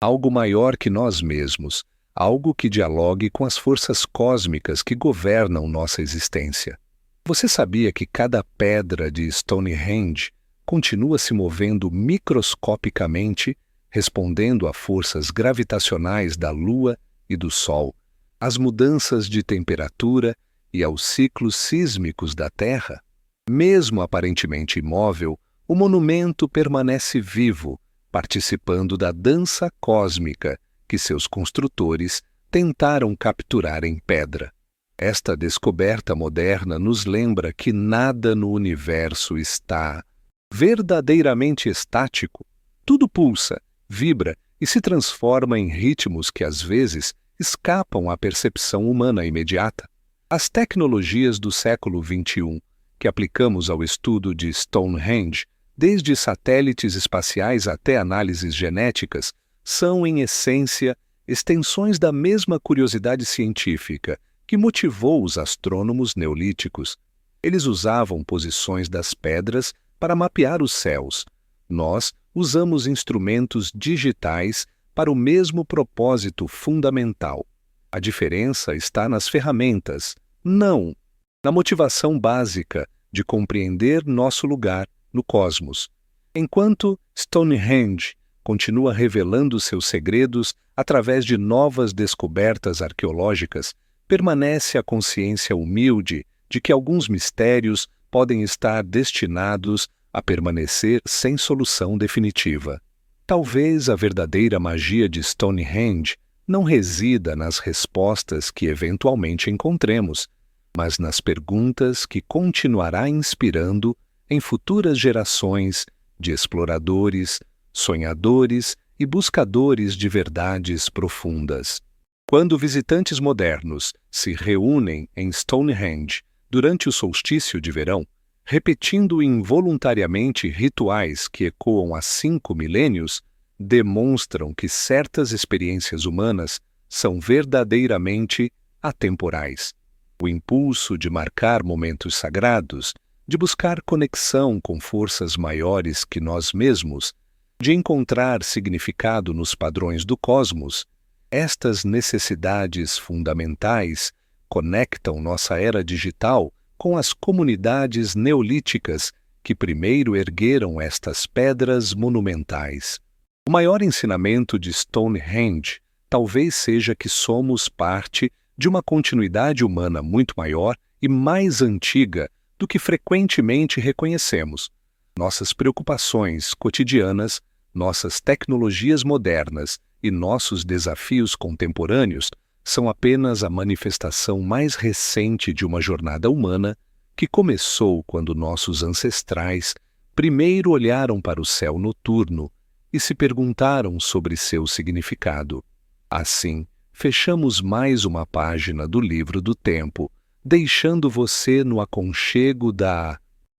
algo maior que nós mesmos, algo que dialogue com as forças cósmicas que governam nossa existência. Você sabia que cada pedra de Stonehenge continua se movendo microscopicamente, respondendo a forças gravitacionais da Lua e do Sol, às mudanças de temperatura e aos ciclos sísmicos da Terra. Mesmo aparentemente imóvel, o monumento permanece vivo, participando da dança cósmica que seus construtores tentaram capturar em pedra. Esta descoberta moderna nos lembra que nada no universo está verdadeiramente estático. Tudo pulsa, vibra e se transforma em ritmos que às vezes escapam à percepção humana imediata. As tecnologias do século XXI, que aplicamos ao estudo de Stonehenge, desde satélites espaciais até análises genéticas, são, em essência, extensões da mesma curiosidade científica que motivou os astrônomos neolíticos. Eles usavam posições das pedras para mapear os céus. Nós usamos instrumentos digitais para o mesmo propósito fundamental. A diferença está nas ferramentas, não na motivação básica de compreender nosso lugar no cosmos. Enquanto Stonehenge continua revelando seus segredos através de novas descobertas arqueológicas, permanece a consciência humilde de que alguns mistérios podem estar destinados a permanecer sem solução definitiva. Talvez a verdadeira magia de Stonehenge não resida nas respostas que eventualmente encontremos, mas nas perguntas que continuará inspirando em futuras gerações de exploradores, sonhadores e buscadores de verdades profundas. Quando visitantes modernos se reúnem em Stonehenge durante o solstício de verão, repetindo involuntariamente rituais que ecoam há 5 milênios, demonstram que certas experiências humanas são verdadeiramente atemporais. O impulso de marcar momentos sagrados, de buscar conexão com forças maiores que nós mesmos, de encontrar significado nos padrões do cosmos, estas necessidades fundamentais conectam nossa era digital com as comunidades neolíticas que primeiro ergueram estas pedras monumentais. O maior ensinamento de Stonehenge talvez seja que somos parte de uma continuidade humana muito maior e mais antiga do que frequentemente reconhecemos. Nossas preocupações cotidianas, nossas tecnologias modernas e nossos desafios contemporâneos são apenas a manifestação mais recente de uma jornada humana que começou quando nossos ancestrais primeiro olharam para o céu noturno e se perguntaram sobre seu significado. Assim, fechamos mais uma página do livro do tempo, deixando você no aconchego da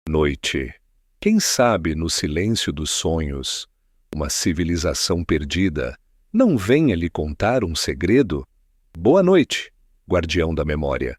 noite. Quem sabe no silêncio dos sonhos, uma civilização perdida não venha lhe contar um segredo? Boa noite, guardião da memória.